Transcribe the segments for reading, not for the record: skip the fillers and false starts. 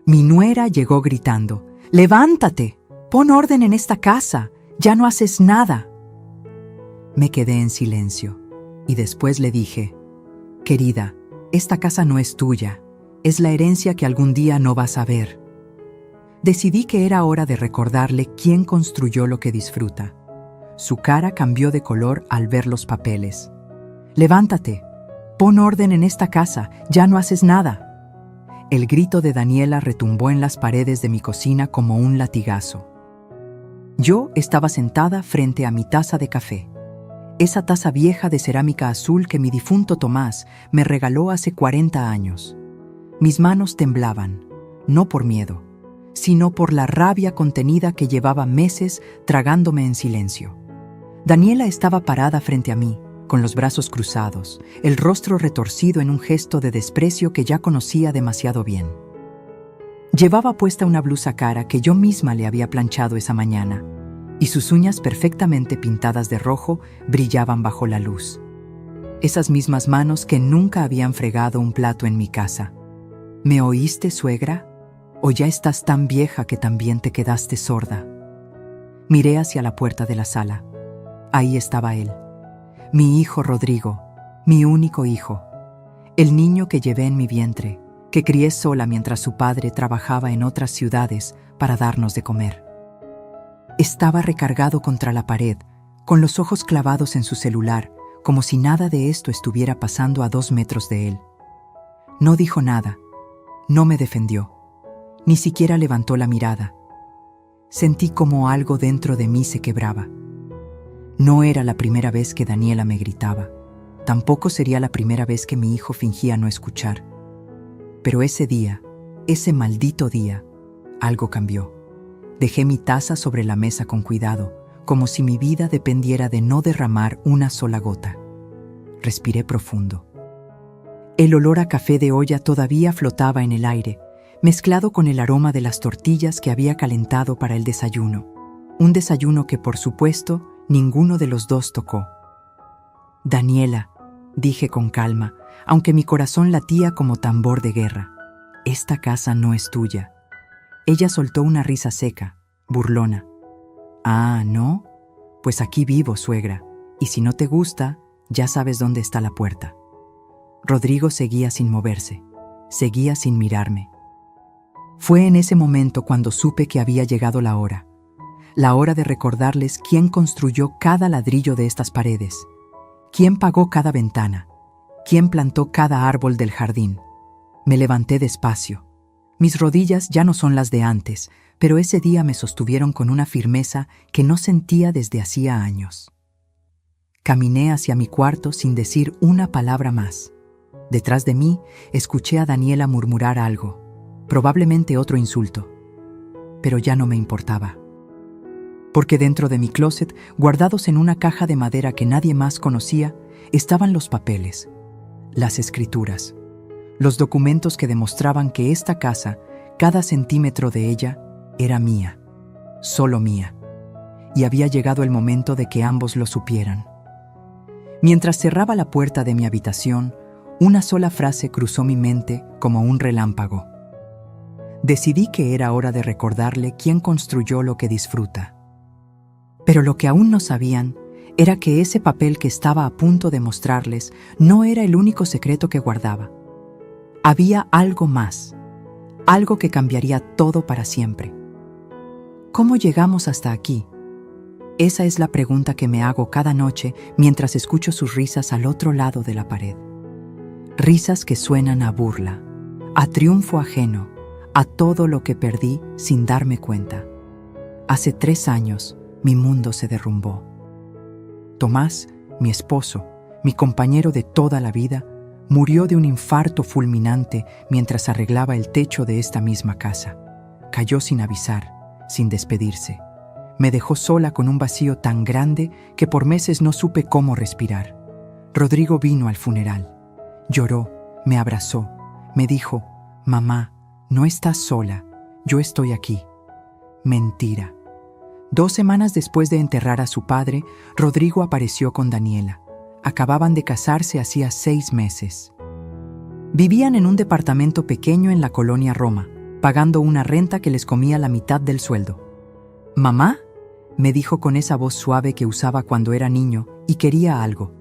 Mi nuera llegó gritando: «¡Levántate! Pon orden en esta casa. Ya no haces nada». Me quedé en silencio y después le dije: «Querida, esta casa no es tuya. Es la herencia que algún día no vas a ver». Decidí que era hora de recordarle quién construyó lo que disfruta. Su cara cambió de color al ver los papeles. «Levántate. Pon orden en esta casa. Ya no haces nada». El grito de Daniela retumbó en las paredes de mi cocina como un latigazo. Yo estaba sentada frente a mi taza de café. Esa taza vieja de cerámica azul que mi difunto Tomás me regaló hace 40 años. Mis manos temblaban, no por miedo, sino por la rabia contenida que llevaba meses tragándome en silencio. Daniela estaba parada frente a mí, con los brazos cruzados, el rostro retorcido en un gesto de desprecio que ya conocía demasiado bien. Llevaba puesta una blusa cara que yo misma le había planchado esa mañana, y sus uñas perfectamente pintadas de rojo brillaban bajo la luz. Esas mismas manos que nunca habían fregado un plato en mi casa. ¿Me oíste, suegra? ¿O ya estás tan vieja que también te quedaste sorda? Miré hacia la puerta de la sala. Ahí estaba él. Mi hijo Rodrigo, mi único hijo, el niño que llevé en mi vientre, que crié sola mientras su padre trabajaba en otras ciudades para darnos de comer. Estaba recargado contra la pared, con los ojos clavados en su celular, como si nada de esto estuviera pasando a 2 metros de él. No dijo nada, no me defendió, ni siquiera levantó la mirada. Sentí como algo dentro de mí se quebraba. No era la primera vez que Daniela me gritaba. Tampoco sería la primera vez que mi hijo fingía no escuchar. Pero ese día, ese maldito día, algo cambió. Dejé mi taza sobre la mesa con cuidado, como si mi vida dependiera de no derramar una sola gota. Respiré profundo. El olor a café de olla todavía flotaba en el aire, mezclado con el aroma de las tortillas que había calentado para el desayuno. Un desayuno que, por supuesto, ninguno de los dos tocó. «Daniela», dije con calma, aunque mi corazón latía como tambor de guerra, «esta casa no es tuya». Ella soltó una risa seca, burlona. «Ah, ¿no? Pues aquí vivo, suegra, y si no te gusta, ya sabes dónde está la puerta». Rodrigo seguía sin moverse, seguía sin mirarme. Fue en ese momento cuando supe que había llegado la hora de recordarles quién construyó cada ladrillo de estas paredes, quién pagó cada ventana, quién plantó cada árbol del jardín. Me levanté despacio. Mis rodillas ya no son las de antes, pero ese día me sostuvieron con una firmeza que no sentía desde hacía años. Caminé hacia mi cuarto sin decir una palabra más. Detrás de mí, escuché a Daniela murmurar algo, probablemente otro insulto, pero ya no me importaba. Porque dentro de mi closet, guardados en una caja de madera que nadie más conocía, estaban los papeles, las escrituras, los documentos que demostraban que esta casa, cada centímetro de ella, era mía, solo mía, y había llegado el momento de que ambos lo supieran. Mientras cerraba la puerta de mi habitación, una sola frase cruzó mi mente como un relámpago. Decidí que era hora de recordarle quién construyó lo que disfruta. Pero lo que aún no sabían era que ese papel que estaba a punto de mostrarles no era el único secreto que guardaba. Había algo más, algo que cambiaría todo para siempre. ¿Cómo llegamos hasta aquí? Esa es la pregunta que me hago cada noche mientras escucho sus risas al otro lado de la pared. Risas que suenan a burla, a triunfo ajeno, a todo lo que perdí sin darme cuenta. Hace 3 años, mi mundo se derrumbó. Tomás, mi esposo, mi compañero de toda la vida, murió de un infarto fulminante mientras arreglaba el techo de esta misma casa. Cayó sin avisar, sin despedirse. Me dejó sola con un vacío tan grande que por meses no supe cómo respirar. Rodrigo vino al funeral. Lloró, me abrazó, me dijo: «Mamá, no estás sola, yo estoy aquí». Mentira. 2 semanas después de enterrar a su padre, Rodrigo apareció con Daniela. Acababan de casarse hacía 6 meses. Vivían en un departamento pequeño en la colonia Roma, pagando una renta que les comía la mitad del sueldo. «¿Mamá?», me dijo con esa voz suave que usaba cuando era niño y quería algo.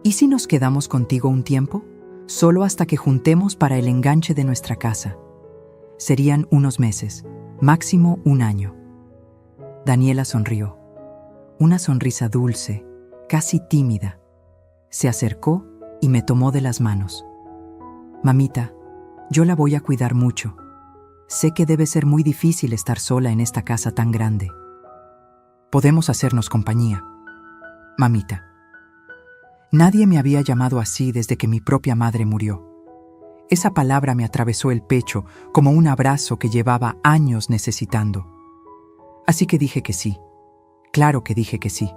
«¿Y si nos quedamos contigo un tiempo? Solo hasta que juntemos para el enganche de nuestra casa». Serían unos meses, máximo un año. Daniela sonrió. Una sonrisa dulce, casi tímida. Se acercó y me tomó de las manos. «Mamita, yo la voy a cuidar mucho. Sé que debe ser muy difícil estar sola en esta casa tan grande. Podemos hacernos compañía, mamita». Nadie me había llamado así desde que mi propia madre murió. Esa palabra me atravesó el pecho como un abrazo que llevaba años necesitando. Así que dije que sí. Claro que dije que sí.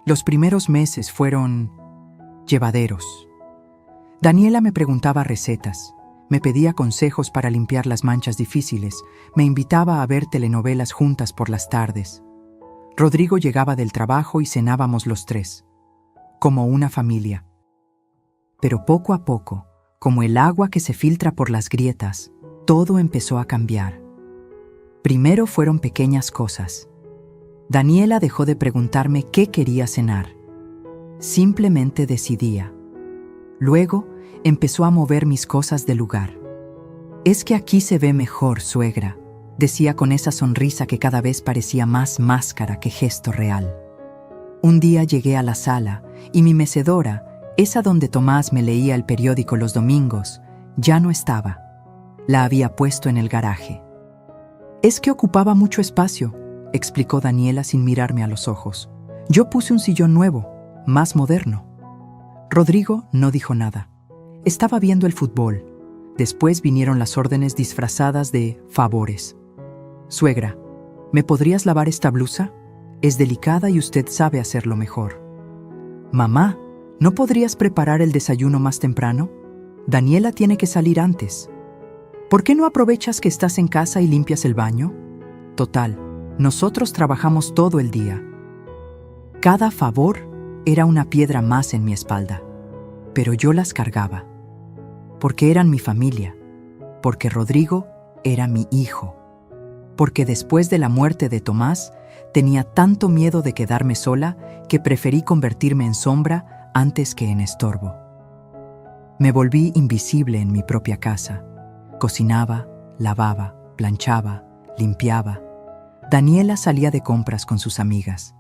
Los primeros meses fueron llevaderos. Daniela me preguntaba recetas, me pedía consejos para limpiar las manchas difíciles, me invitaba a ver telenovelas juntas por las tardes. Rodrigo llegaba del trabajo y cenábamos los tres, como una familia. Pero poco a poco, como el agua que se filtra por las grietas, todo empezó a cambiar. Primero fueron pequeñas cosas. Daniela dejó de preguntarme qué quería cenar. Simplemente decidía. Luego empezó a mover mis cosas del lugar. «Es que aquí se ve mejor, suegra», decía con esa sonrisa que cada vez parecía más máscara que gesto real. Un día llegué a la sala y mi mecedora, esa donde Tomás me leía el periódico los domingos, ya no estaba. La había puesto en el garaje. «Es que ocupaba mucho espacio», explicó Daniela sin mirarme a los ojos. «Yo puse un sillón nuevo, más moderno». Rodrigo no dijo nada. Estaba viendo el fútbol. Después vinieron las órdenes disfrazadas de favores. «Suegra, ¿me podrías lavar esta blusa? Es delicada y usted sabe hacerlo mejor». «Mamá, ¿no podrías preparar el desayuno más temprano? Daniela tiene que salir antes». «¿Por qué no aprovechas que estás en casa y limpias el baño? Total, nosotros trabajamos todo el día». Cada favor era una piedra más en mi espalda, pero yo las cargaba. Porque eran mi familia, porque Rodrigo era mi hijo, porque después de la muerte de Tomás tenía tanto miedo de quedarme sola que preferí convertirme en sombra antes que en estorbo. Me volví invisible en mi propia casa. Cocinaba, lavaba, planchaba, limpiaba. Daniela salía de compras con sus amigas.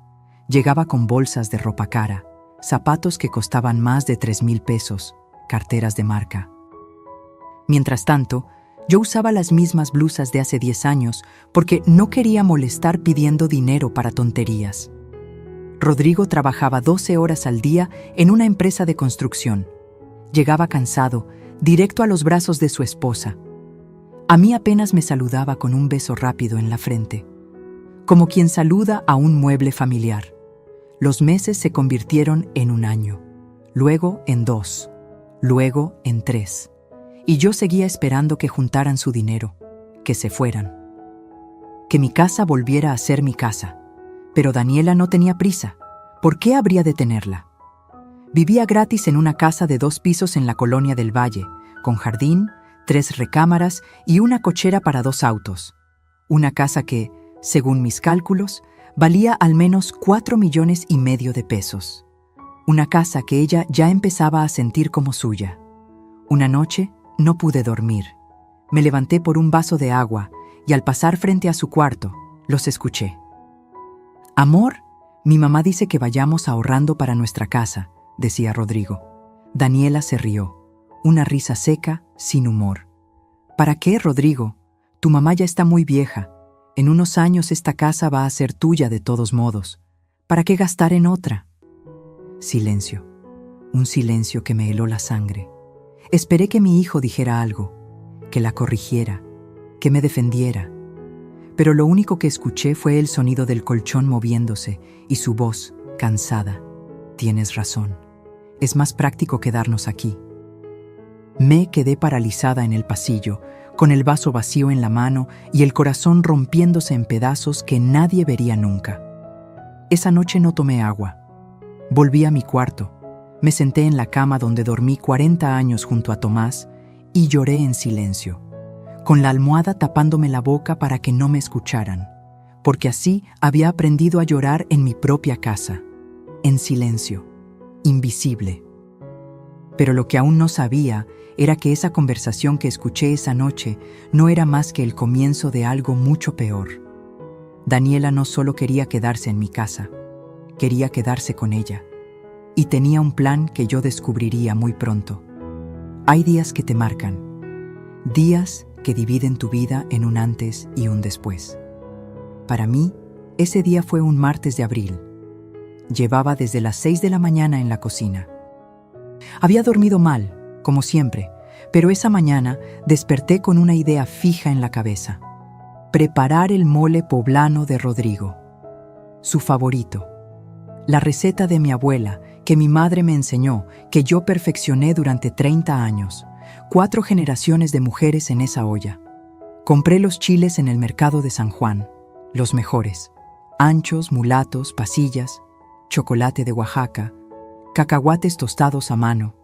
Llegaba con bolsas de ropa cara, zapatos que costaban más de 3,000 pesos, carteras de marca. Mientras tanto, yo usaba las mismas blusas de hace 10 años porque no quería molestar pidiendo dinero para tonterías. Rodrigo trabajaba 12 horas al día en una empresa de construcción. Llegaba cansado, directo a los brazos de su esposa. A mí apenas me saludaba con un beso rápido en la frente, como quien saluda a un mueble familiar. Los meses se convirtieron en un año, luego en 2, luego en 3. Y yo seguía esperando que juntaran su dinero, que se fueran. Que mi casa volviera a ser mi casa. Pero Daniela no tenía prisa. ¿Por qué habría de tenerla? Vivía gratis en una casa de 2 pisos en la colonia del Valle, con jardín, 3 recámaras y una cochera para 2 autos. Una casa que, según mis cálculos, valía al menos 4,5 millones de pesos. Una casa que ella ya empezaba a sentir como suya. Una noche no pude dormir. Me levanté por un vaso de agua y al pasar frente a su cuarto, los escuché. «Amor, mi mamá dice que vayamos ahorrando para nuestra casa», decía Rodrigo. Daniela se rió, una risa seca, sin humor. «¿Para qué, Rodrigo? Tu mamá ya está muy vieja. En unos años esta casa va a ser tuya de todos modos. ¿Para qué gastar en otra?» Silencio. Un silencio que me heló la sangre. Esperé que mi hijo dijera algo, que la corrigiera, que me defendiera. Pero lo único que escuché fue el sonido del colchón moviéndose y su voz, cansada. «Tienes razón. Es más práctico quedarnos aquí». Me quedé paralizada en el pasillo, con el vaso vacío en la mano y el corazón rompiéndose en pedazos que nadie vería nunca. Esa noche no tomé agua. Volví a mi cuarto. Me senté en la cama donde dormí 40 años junto a Tomás y lloré en silencio, con la almohada tapándome la boca para que no me escucharan, porque así había aprendido a llorar en mi propia casa, en silencio, invisible. Pero lo que aún no sabía era que esa conversación que escuché esa noche no era más que el comienzo de algo mucho peor. Daniela no solo quería quedarse en mi casa, quería quedarse con ella. Y tenía un plan que yo descubriría muy pronto. Hay días que te marcan, días que dividen tu vida en un antes y un después. Para mí, ese día fue un martes de abril. Llevaba desde las 6 de la mañana en la cocina. Había dormido mal, como siempre, pero esa mañana desperté con una idea fija en la cabeza: preparar el mole poblano de Rodrigo, su favorito. La receta de mi abuela, que mi madre me enseñó, que yo perfeccioné durante 30 años. 4 generaciones de mujeres en esa olla. Compré los chiles en el mercado de San Juan, los mejores. Anchos, mulatos, pasillas, chocolate de Oaxaca, cacahuates tostados a mano.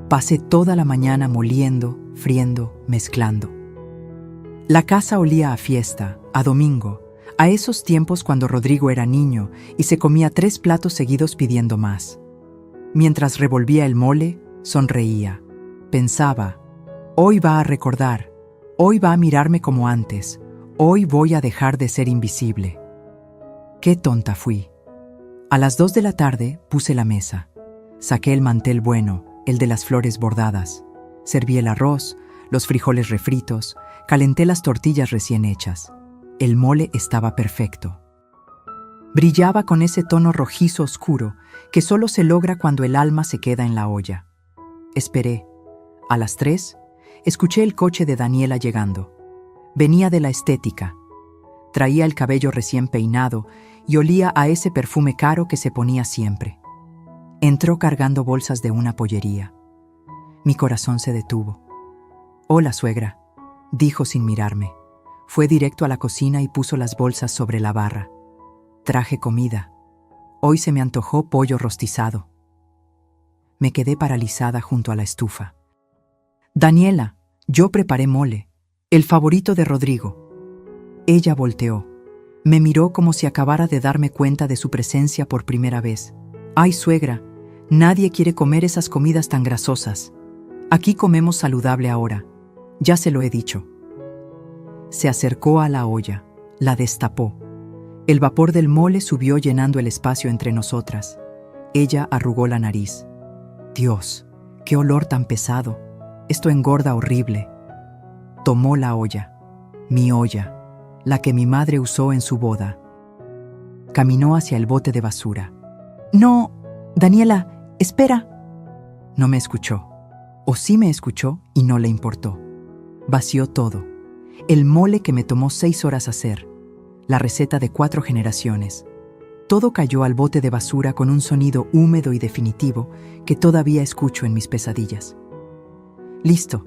Pasé toda la mañana moliendo, friendo, mezclando. La casa olía a fiesta, a domingo, a esos tiempos cuando Rodrigo era niño y se comía 3 platos seguidos pidiendo más. Mientras revolvía el mole, sonreía. Pensaba: hoy va a recordar, hoy va a mirarme como antes, hoy voy a dejar de ser invisible. Qué tonta fui. A las 2 de la tarde puse la mesa. Saqué el mantel bueno, el de las flores bordadas. Serví el arroz, los frijoles refritos, calenté las tortillas recién hechas. El mole estaba perfecto. Brillaba con ese tono rojizo oscuro que solo se logra cuando el alma se queda en la olla. Esperé. A las 3, escuché el coche de Daniela llegando. Venía de la estética. Traía el cabello recién peinado y olía a ese perfume caro que se ponía siempre. Entró cargando bolsas de una pollería. Mi corazón se detuvo. «Hola, suegra», dijo sin mirarme. Fue directo a la cocina y puso las bolsas sobre la barra. Traje comida. Hoy se me antojó pollo rostizado. Me quedé paralizada junto a la estufa. «Daniela, yo preparé mole, el favorito de Rodrigo». Ella volteó. Me miró como si acabara de darme cuenta de su presencia por primera vez. «Ay, suegra, nadie quiere comer esas comidas tan grasosas. Aquí comemos saludable ahora. Ya se lo he dicho». Se acercó a la olla, la destapó. El vapor del mole subió llenando el espacio entre nosotras. Ella arrugó la nariz. «Dios, qué olor tan pesado. Esto engorda horrible». Tomó la olla, mi olla, la que mi madre usó en su boda. Caminó hacia el bote de basura. «No, Daniela, espera». No me escuchó. O sí me escuchó y no le importó. Vació todo. El mole que me tomó 6 horas hacer. La receta de 4 generaciones. Todo cayó al bote de basura con un sonido húmedo y definitivo que todavía escucho en mis pesadillas. «Listo.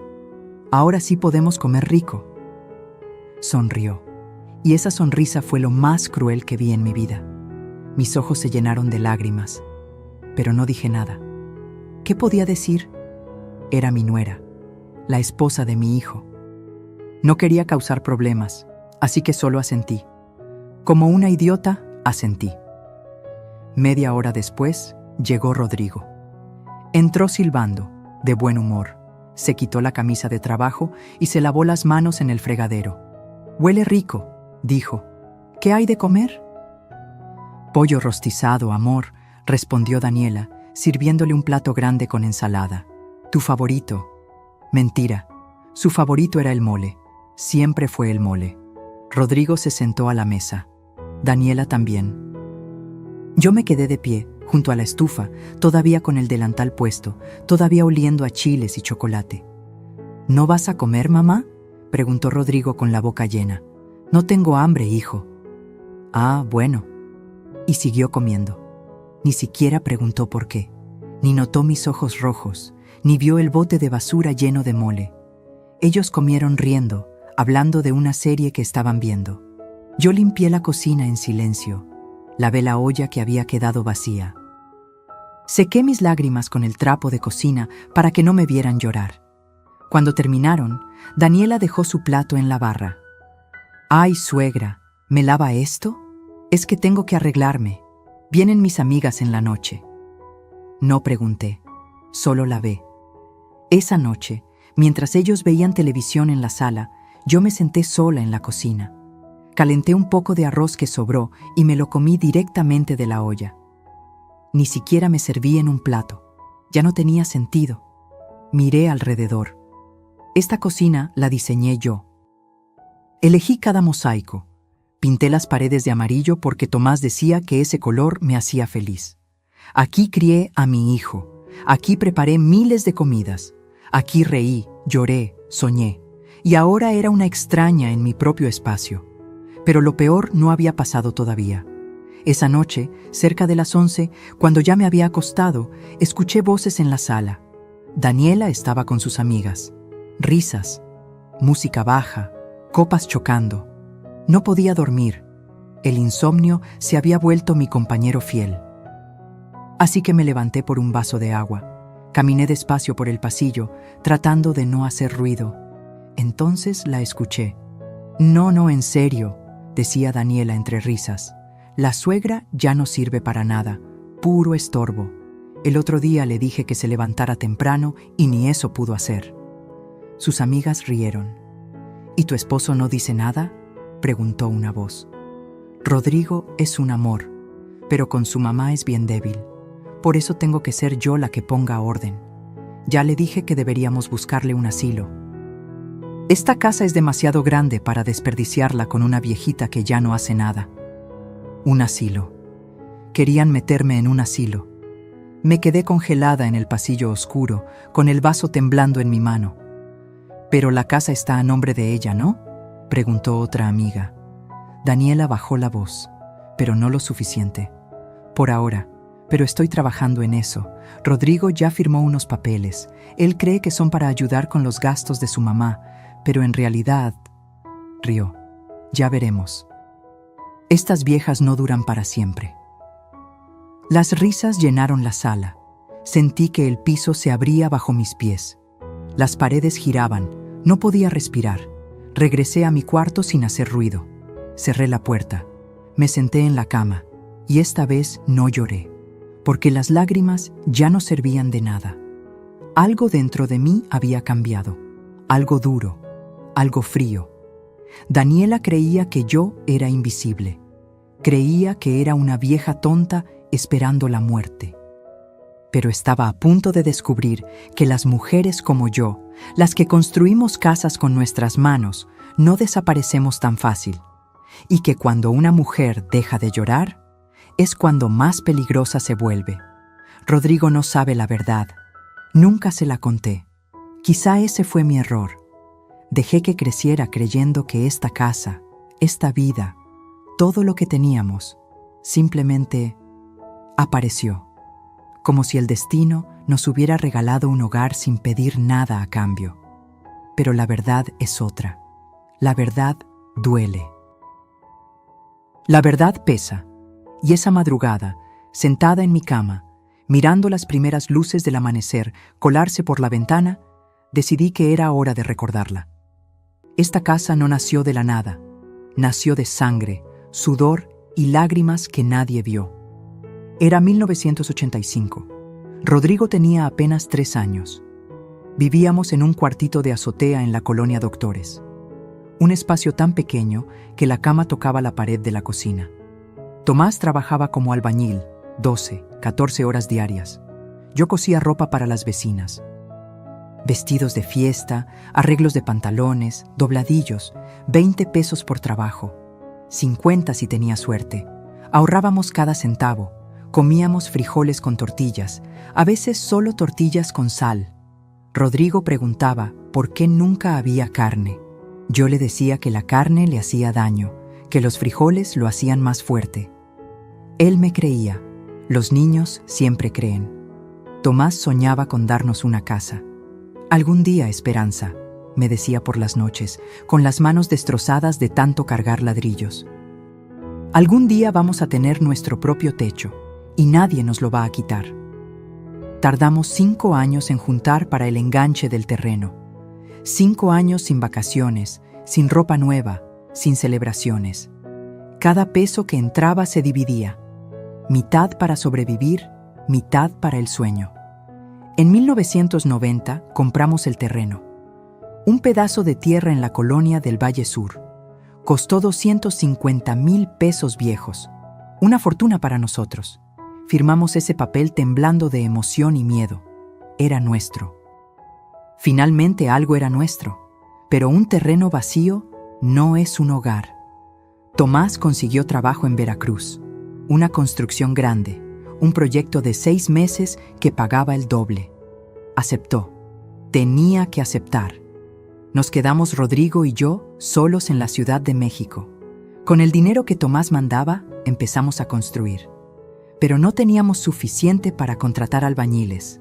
Ahora sí podemos comer rico». Sonrió. Y esa sonrisa fue lo más cruel que vi en mi vida. Mis ojos se llenaron de lágrimas. Pero no dije nada. ¿Qué podía decir? Era mi nuera, la esposa de mi hijo. No quería causar problemas, así que solo asentí. Como una idiota, asentí. Media hora después, llegó Rodrigo. Entró silbando, de buen humor. Se quitó la camisa de trabajo y se lavó las manos en el fregadero. «Huele rico», dijo. «¿Qué hay de comer?» «Pollo rostizado, amor», respondió Daniela, sirviéndole un plato grande con ensalada. «Tu favorito». Mentira. Su favorito era el mole. Siempre fue el mole. Rodrigo se sentó a la mesa. Daniela también. Yo me quedé de pie, junto a la estufa, todavía con el delantal puesto, todavía oliendo a chiles y chocolate. «¿No vas a comer, mamá?», preguntó Rodrigo con la boca llena. «No tengo hambre, hijo». «Ah, bueno». Y siguió comiendo. Ni siquiera preguntó por qué, ni notó mis ojos rojos, ni vio el bote de basura lleno de mole. Ellos comieron riendo, hablando de una serie que estaban viendo. Yo limpié la cocina en silencio. Lavé la olla que había quedado vacía. Sequé mis lágrimas con el trapo de cocina para que no me vieran llorar. Cuando terminaron, Daniela dejó su plato en la barra. «Ay, suegra, ¿me lava esto? Es que tengo que arreglarme. Vienen mis amigas en la noche». No pregunté, solo lavé. Esa noche, mientras ellos veían televisión en la sala, yo me senté sola en la cocina. Calenté un poco de arroz que sobró y me lo comí directamente de la olla. Ni siquiera me serví en un plato. Ya no tenía sentido. Miré alrededor. Esta cocina la diseñé yo. Elegí cada mosaico. Pinté las paredes de amarillo porque Tomás decía que ese color me hacía feliz. Aquí crié a mi hijo. Aquí preparé miles de comidas. Aquí reí, lloré, soñé. Y ahora era una extraña en mi propio espacio. Pero lo peor no había pasado todavía. Esa noche, cerca de las 11, cuando ya me había acostado, escuché voces en la sala. Daniela estaba con sus amigas. Risas, música baja, copas chocando. No podía dormir. El insomnio se había vuelto mi compañero fiel. Así que me levanté por un vaso de agua. Caminé despacio por el pasillo, tratando de no hacer ruido. Entonces la escuché. No, en serio, decía Daniela entre risas. La suegra ya no sirve para nada, puro estorbo. El otro día le dije que se levantara temprano y ni eso pudo hacer. Sus amigas rieron. ¿Y tu esposo no dice nada?, preguntó una voz. Rodrigo es un amor, pero con su mamá es bien débil. Por eso tengo que ser yo la que ponga orden. Ya le dije que deberíamos buscarle un asilo. Esta casa es demasiado grande para desperdiciarla con una viejita que ya no hace nada. Un asilo. Querían meterme en un asilo. Me quedé congelada en el pasillo oscuro, con el vaso temblando en mi mano. «Pero la casa está a nombre de ella, ¿no?», preguntó otra amiga. Daniela bajó la voz, pero no lo suficiente. «Por ahora, pero estoy trabajando en eso. Rodrigo ya firmó unos papeles. Él cree que son para ayudar con los gastos de su mamá, pero en realidad…», rió. «Ya veremos. Estas viejas no duran para siempre». Las risas llenaron la sala. Sentí que el piso se abría bajo mis pies. Las paredes giraban. No podía respirar. Regresé a mi cuarto sin hacer ruido. Cerré la puerta. Me senté en la cama. Y esta vez no lloré, porque las lágrimas ya no servían de nada. Algo dentro de mí había cambiado. Algo duro. Algo frío. Daniela creía que yo era invisible. Creía que era una vieja tonta esperando la muerte. Pero estaba a punto de descubrir que las mujeres como yo, las que construimos casas con nuestras manos, no desaparecemos tan fácil. Y que cuando una mujer deja de llorar, es cuando más peligrosa se vuelve. Rodrigo no sabe la verdad. Nunca se la conté. Quizá ese fue mi error. Dejé que creciera creyendo que esta casa, esta vida, todo lo que teníamos, simplemente apareció. Como si el destino nos hubiera regalado un hogar sin pedir nada a cambio. Pero la verdad es otra. La verdad duele. La verdad pesa. Y esa madrugada, sentada en mi cama, mirando las primeras luces del amanecer colarse por la ventana, decidí que era hora de recordarla. Esta casa no nació de la nada. Nació de sangre, sudor y lágrimas que nadie vio. Era 1985. Rodrigo tenía apenas 3 años. Vivíamos en un cuartito de azotea en la colonia Doctores. Un espacio tan pequeño que la cama tocaba la pared de la cocina. Tomás trabajaba como albañil, 12, 14 horas diarias. Yo cosía ropa para las vecinas. Vestidos de fiesta, arreglos de pantalones, dobladillos, 20 pesos por trabajo. 50 si tenía suerte. Ahorrábamos cada centavo. Comíamos frijoles con tortillas, a veces solo tortillas con sal. Rodrigo preguntaba por qué nunca había carne. Yo le decía que la carne le hacía daño, que los frijoles lo hacían más fuerte. Él me creía. Los niños siempre creen. Tomás soñaba con darnos una casa. Algún día, Esperanza, me decía por las noches, con las manos destrozadas de tanto cargar ladrillos. Algún día vamos a tener nuestro propio techo. Y nadie nos lo va a quitar. Tardamos 5 años en juntar para el enganche del terreno. 5 años sin vacaciones, sin ropa nueva, sin celebraciones. Cada peso que entraba se dividía. Mitad para sobrevivir, mitad para el sueño. En 1990 compramos el terreno. Un pedazo de tierra en la colonia del Valle Sur. Costó 250,000 pesos viejos. Una fortuna para nosotros. Firmamos ese papel temblando de emoción y miedo. Era nuestro. Finalmente algo era nuestro, pero un terreno vacío no es un hogar. Tomás consiguió trabajo en Veracruz, una construcción grande, un proyecto de 6 meses que pagaba el doble. Aceptó. Tenía que aceptar. Nos quedamos Rodrigo y yo solos en la Ciudad de México. Con el dinero que Tomás mandaba, empezamos a construir. Pero no teníamos suficiente para contratar albañiles.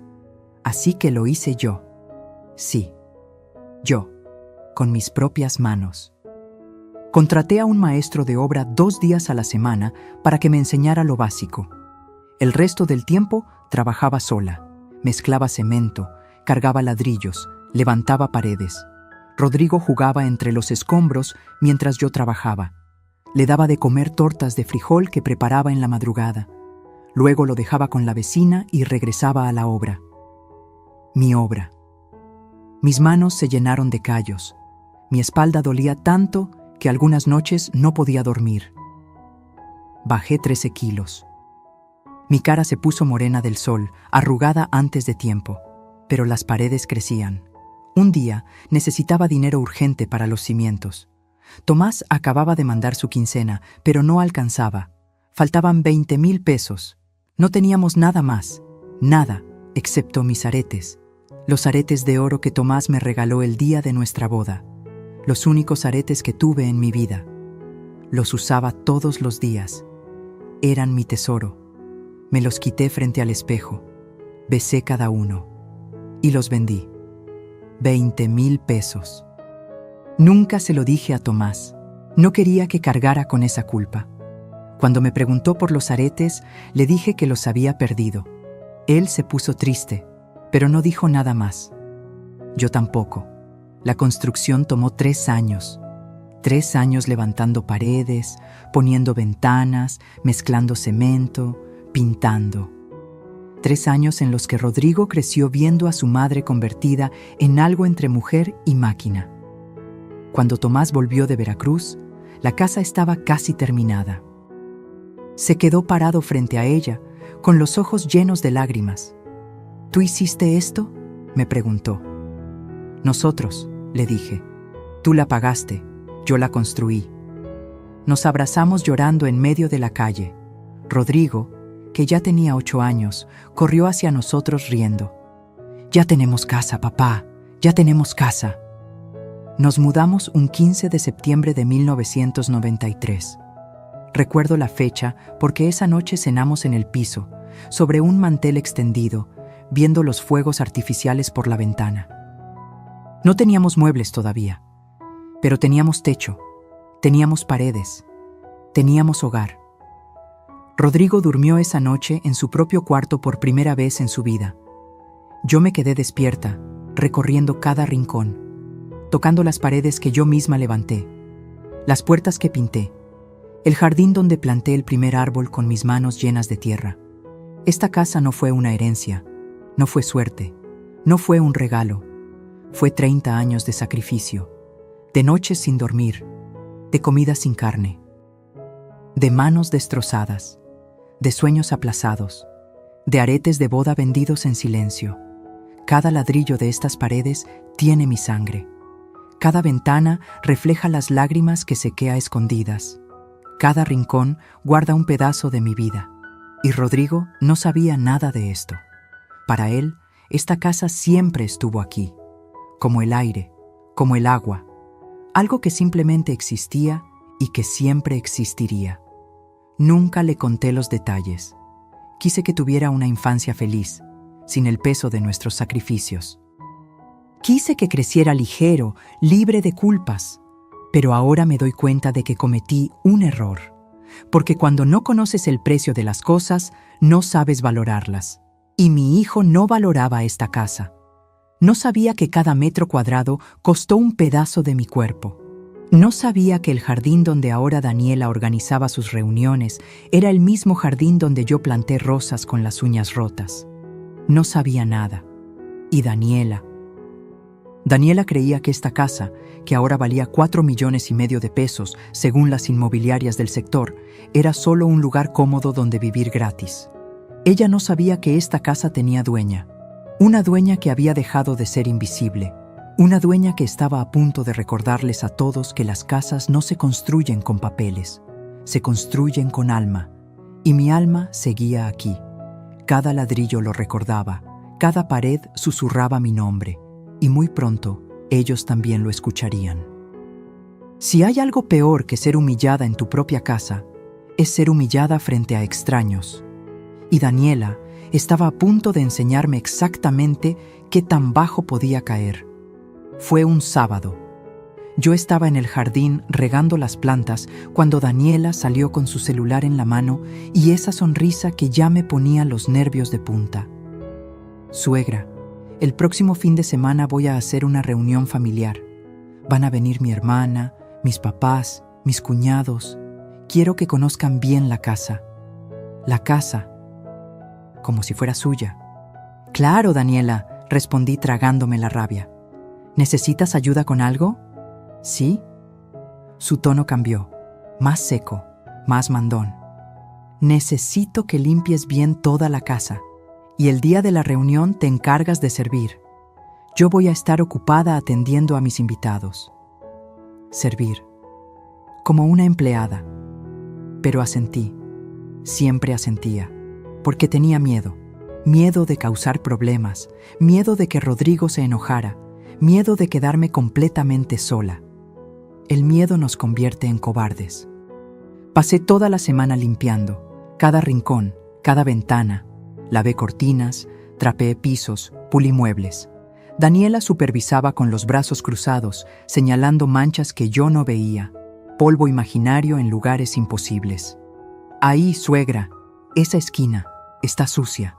Así que lo hice yo. Sí, yo, con mis propias manos. Contraté a un maestro de obra 2 días a la semana para que me enseñara lo básico. El resto del tiempo trabajaba sola. Mezclaba cemento, cargaba ladrillos, levantaba paredes. Rodrigo jugaba entre los escombros mientras yo trabajaba. Le daba de comer tortas de frijol que preparaba en la madrugada. Luego lo dejaba con la vecina y regresaba a la obra. Mi obra. Mis manos se llenaron de callos. Mi espalda dolía tanto que algunas noches no podía dormir. Bajé 13 kilos. Mi cara se puso morena del sol, arrugada antes de tiempo, pero las paredes crecían. Un día necesitaba dinero urgente para los cimientos. Tomás acababa de mandar su quincena, pero no alcanzaba. Faltaban 20,000 pesos. No teníamos nada más, nada, excepto mis aretes. Los aretes de oro que Tomás me regaló el día de nuestra boda. Los únicos aretes que tuve en mi vida. Los usaba todos los días. Eran mi tesoro. Me los quité frente al espejo. Besé cada uno. Y los vendí. 20,000 pesos. Nunca se lo dije a Tomás. No quería que cargara con esa culpa. Cuando me preguntó por los aretes, le dije que los había perdido. Él se puso triste, pero no dijo nada más. Yo tampoco. La construcción tomó 3 años. 3 años levantando paredes, poniendo ventanas, mezclando cemento, pintando. 3 años en los que Rodrigo creció viendo a su madre convertida en algo entre mujer y máquina. Cuando Tomás volvió de Veracruz, la casa estaba casi terminada. Se quedó parado frente a ella, con los ojos llenos de lágrimas. ¿Tú hiciste esto?, me preguntó. Nosotros, le dije. Tú la pagaste, yo la construí. Nos abrazamos llorando en medio de la calle. Rodrigo, que ya tenía 8 años, corrió hacia nosotros riendo. Ya tenemos casa, papá, ya tenemos casa. Nos mudamos un 15 de septiembre de 1993. Recuerdo la fecha porque esa noche cenamos en el piso, sobre un mantel extendido, viendo los fuegos artificiales por la ventana. No teníamos muebles todavía, pero teníamos techo, teníamos paredes, teníamos hogar. Rodrigo durmió esa noche en su propio cuarto por primera vez en su vida. Yo me quedé despierta, recorriendo cada rincón, tocando las paredes que yo misma levanté, las puertas que pinté, el jardín donde planté el primer árbol con mis manos llenas de tierra. Esta casa no fue una herencia, no fue suerte, no fue un regalo. Fue 30 años de sacrificio, de noches sin dormir, de comida sin carne, de manos destrozadas, de sueños aplazados, de aretes de boda vendidos en silencio. Cada ladrillo de estas paredes tiene mi sangre. Cada ventana refleja las lágrimas que sequé a escondidas. Cada rincón guarda un pedazo de mi vida. Y Rodrigo no sabía nada de esto. Para él, esta casa siempre estuvo aquí, como el aire, como el agua, algo que simplemente existía y que siempre existiría. Nunca le conté los detalles. Quise que tuviera una infancia feliz, sin el peso de nuestros sacrificios. Quise que creciera ligero, libre de culpas, pero ahora me doy cuenta de que cometí un error, porque cuando no conoces el precio de las cosas, no sabes valorarlas. Y mi hijo no valoraba esta casa. No sabía que cada metro cuadrado costó un pedazo de mi cuerpo. No sabía que el jardín donde ahora Daniela organizaba sus reuniones era el mismo jardín donde yo planté rosas con las uñas rotas. No sabía nada. Y Daniela creía que esta casa, que ahora valía 4,5 millones de pesos, según las inmobiliarias del sector, era solo un lugar cómodo donde vivir gratis. Ella no sabía que esta casa tenía dueña. Una dueña que había dejado de ser invisible. Una dueña que estaba a punto de recordarles a todos que las casas no se construyen con papeles, se construyen con alma. Y mi alma seguía aquí. Cada ladrillo lo recordaba, cada pared susurraba mi nombre, y muy pronto ellos también lo escucharían. Si hay algo peor que ser humillada en tu propia casa, es ser humillada frente a extraños. Y Daniela estaba a punto de enseñarme exactamente qué tan bajo podía caer. Fue un sábado. Yo estaba en el jardín regando las plantas cuando Daniela salió con su celular en la mano y esa sonrisa que ya me ponía los nervios de punta. Suegra, el próximo fin de semana voy a hacer una reunión familiar. Van a venir mi hermana, mis papás, mis cuñados. Quiero que conozcan bien la casa. La casa, como si fuera suya. Claro, Daniela, respondí tragándome la rabia. ¿Necesitas ayuda con algo? ¿Sí? Su tono cambió, más seco, más mandón. Necesito que limpies bien toda la casa, y el día de la reunión te encargas de servir. Yo voy a estar ocupada atendiendo a mis invitados. Servir. Como una empleada. Pero asentí. Siempre asentía. Porque tenía miedo. Miedo de causar problemas. Miedo de que Rodrigo se enojara. Miedo de quedarme completamente sola. El miedo nos convierte en cobardes. Pasé toda la semana limpiando. Cada rincón, cada ventana. Lavé cortinas, trapeé pisos, pulí muebles. Daniela supervisaba con los brazos cruzados, señalando manchas que yo no veía. Polvo imaginario en lugares imposibles. Ahí, suegra, esa esquina, está sucia.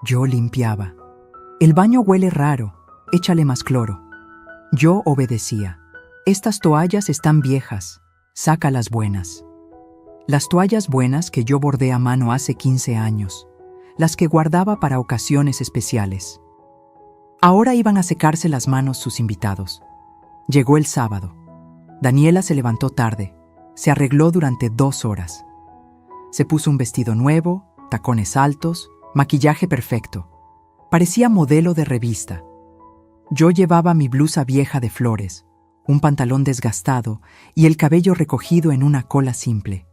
Yo limpiaba. El baño huele raro, échale más cloro. Yo obedecía. Estas toallas están viejas, saca las buenas. Las toallas buenas que yo bordé a mano hace 15 años, las que guardaba para ocasiones especiales. Ahora iban a secarse las manos sus invitados. Llegó el sábado. Daniela se levantó tarde, se arregló durante 2 horas. Se puso un vestido nuevo, tacones altos, maquillaje perfecto. Parecía modelo de revista. Yo llevaba mi blusa vieja de flores, un pantalón desgastado y el cabello recogido en una cola simple.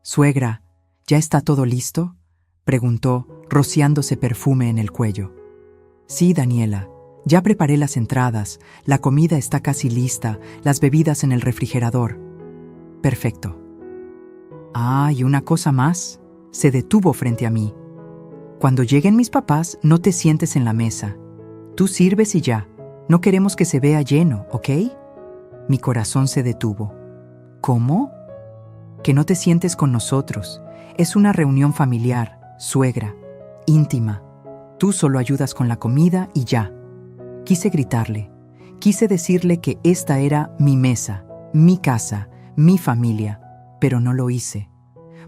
«Suegra, ¿ya está todo listo?», preguntó, rociándose perfume en el cuello. «Sí, Daniela, ya preparé las entradas, la comida está casi lista, las bebidas en el refrigerador». «Perfecto». «Ah, y una cosa más», se detuvo frente a mí. «Cuando lleguen mis papás, no te sientes en la mesa. Tú sirves y ya. No queremos que se vea lleno, ¿ok?». Mi corazón se detuvo. «¿Cómo?». «Que no te sientes con nosotros. Es una reunión familiar, suegra, íntima. Tú solo ayudas con la comida y ya». Quise gritarle. Quise decirle que esta era mi mesa, mi casa, mi familia, pero no lo hice.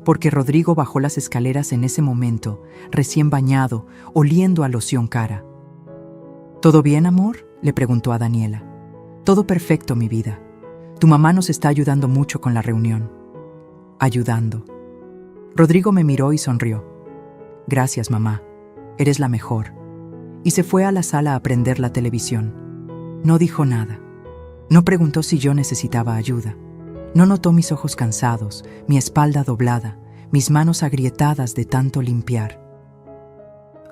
Porque Rodrigo bajó las escaleras en ese momento, recién bañado, oliendo a loción cara. «¿Todo bien, amor?», le preguntó a Daniela. «Todo perfecto, mi vida. Tu mamá nos está ayudando mucho con la reunión». «Ayudando». Rodrigo me miró y sonrió. «Gracias, mamá. Eres la mejor». Y se fue a la sala a prender la televisión. No dijo nada. No preguntó si yo necesitaba ayuda. No notó mis ojos cansados, mi espalda doblada, mis manos agrietadas de tanto limpiar.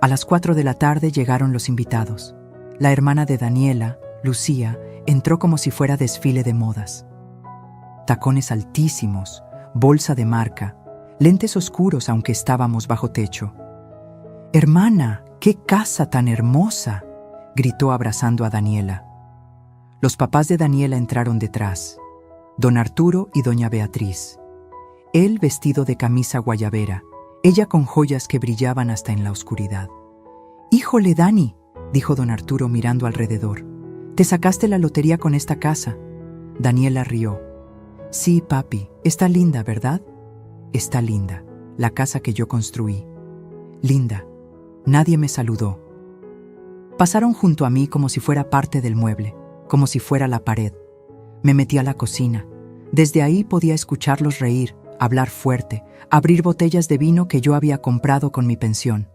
A las 4 de la tarde llegaron los invitados. La hermana de Daniela, Lucía, entró como si fuera desfile de modas. Tacones altísimos, bolsa de marca, lentes oscuros aunque estábamos bajo techo. «Hermana, qué casa tan hermosa», gritó abrazando a Daniela. Los papás de Daniela entraron detrás, don Arturo y doña Beatriz. Él vestido de camisa guayabera, ella con joyas que brillaban hasta en la oscuridad. «Híjole, Dani, dijo don Arturo mirando alrededor. «Te sacaste la lotería con esta casa». Daniela rió. «Sí, papi, está linda, ¿verdad?» «Está linda, la casa que yo construí. Linda». Nadie me saludó. Pasaron junto a mí como si fuera parte del mueble, como si fuera la pared. Me metí a la cocina. Desde ahí podía escucharlos reír, hablar fuerte, abrir botellas de vino que yo había comprado con mi pensión.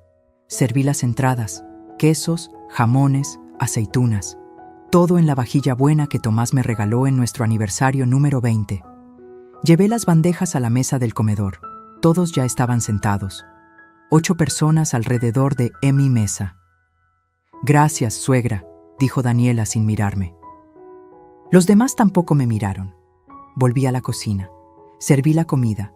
Serví las entradas, quesos, jamones, aceitunas. Todo en la vajilla buena que Tomás me regaló en nuestro aniversario número 20. Llevé las bandejas a la mesa del comedor. Todos ya estaban sentados. 8 personas alrededor de mi mesa. «Gracias, suegra», dijo Daniela sin mirarme. Los demás tampoco me miraron. Volví a la cocina. Serví la comida.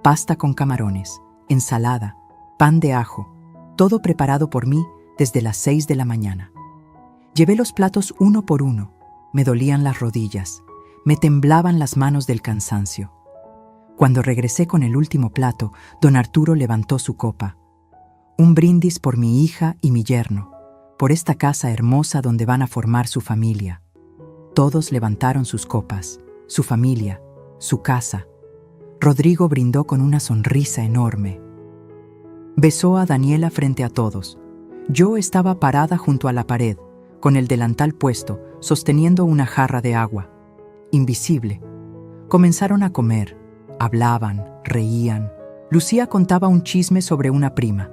Pasta con camarones, ensalada, pan de ajo, todo preparado por mí desde las 6 de la mañana. Llevé los platos uno por uno. Me dolían las rodillas. Me temblaban las manos del cansancio. Cuando regresé con el último plato, don Arturo levantó su copa. Un brindis por mi hija y mi yerno, por esta casa hermosa donde van a formar su familia. Todos levantaron sus copas, su familia, su casa. Rodrigo brindó con una sonrisa enorme. Besó a Daniela frente a todos. Yo estaba parada junto a la pared, con el delantal puesto, sosteniendo una jarra de agua. Invisible. Comenzaron a comer. Hablaban, reían. Lucía contaba un chisme sobre una prima.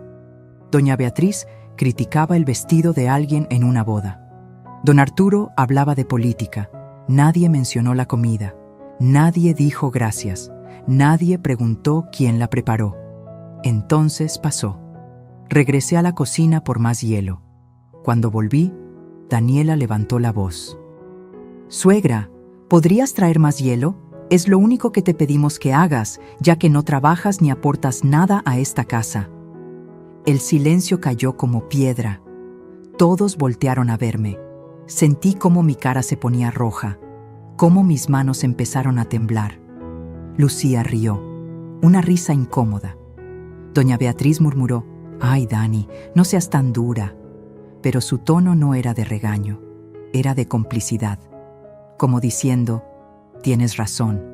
Doña Beatriz criticaba el vestido de alguien en una boda. Don Arturo hablaba de política. Nadie mencionó la comida. Nadie dijo gracias. Nadie preguntó quién la preparó. Entonces pasó. Regresé a la cocina por más hielo. Cuando volví, Daniela levantó la voz. «Suegra, ¿podrías traer más hielo? Es lo único que te pedimos que hagas, ya que no trabajas ni aportas nada a esta casa». El silencio cayó como piedra. Todos voltearon a verme. Sentí cómo mi cara se ponía roja, cómo mis manos empezaron a temblar. Lucía rió, una risa incómoda. Doña Beatriz murmuró: «Ay, Dani, no seas tan dura». Pero su tono no era de regaño, era de complicidad, como diciendo: «Tienes razón,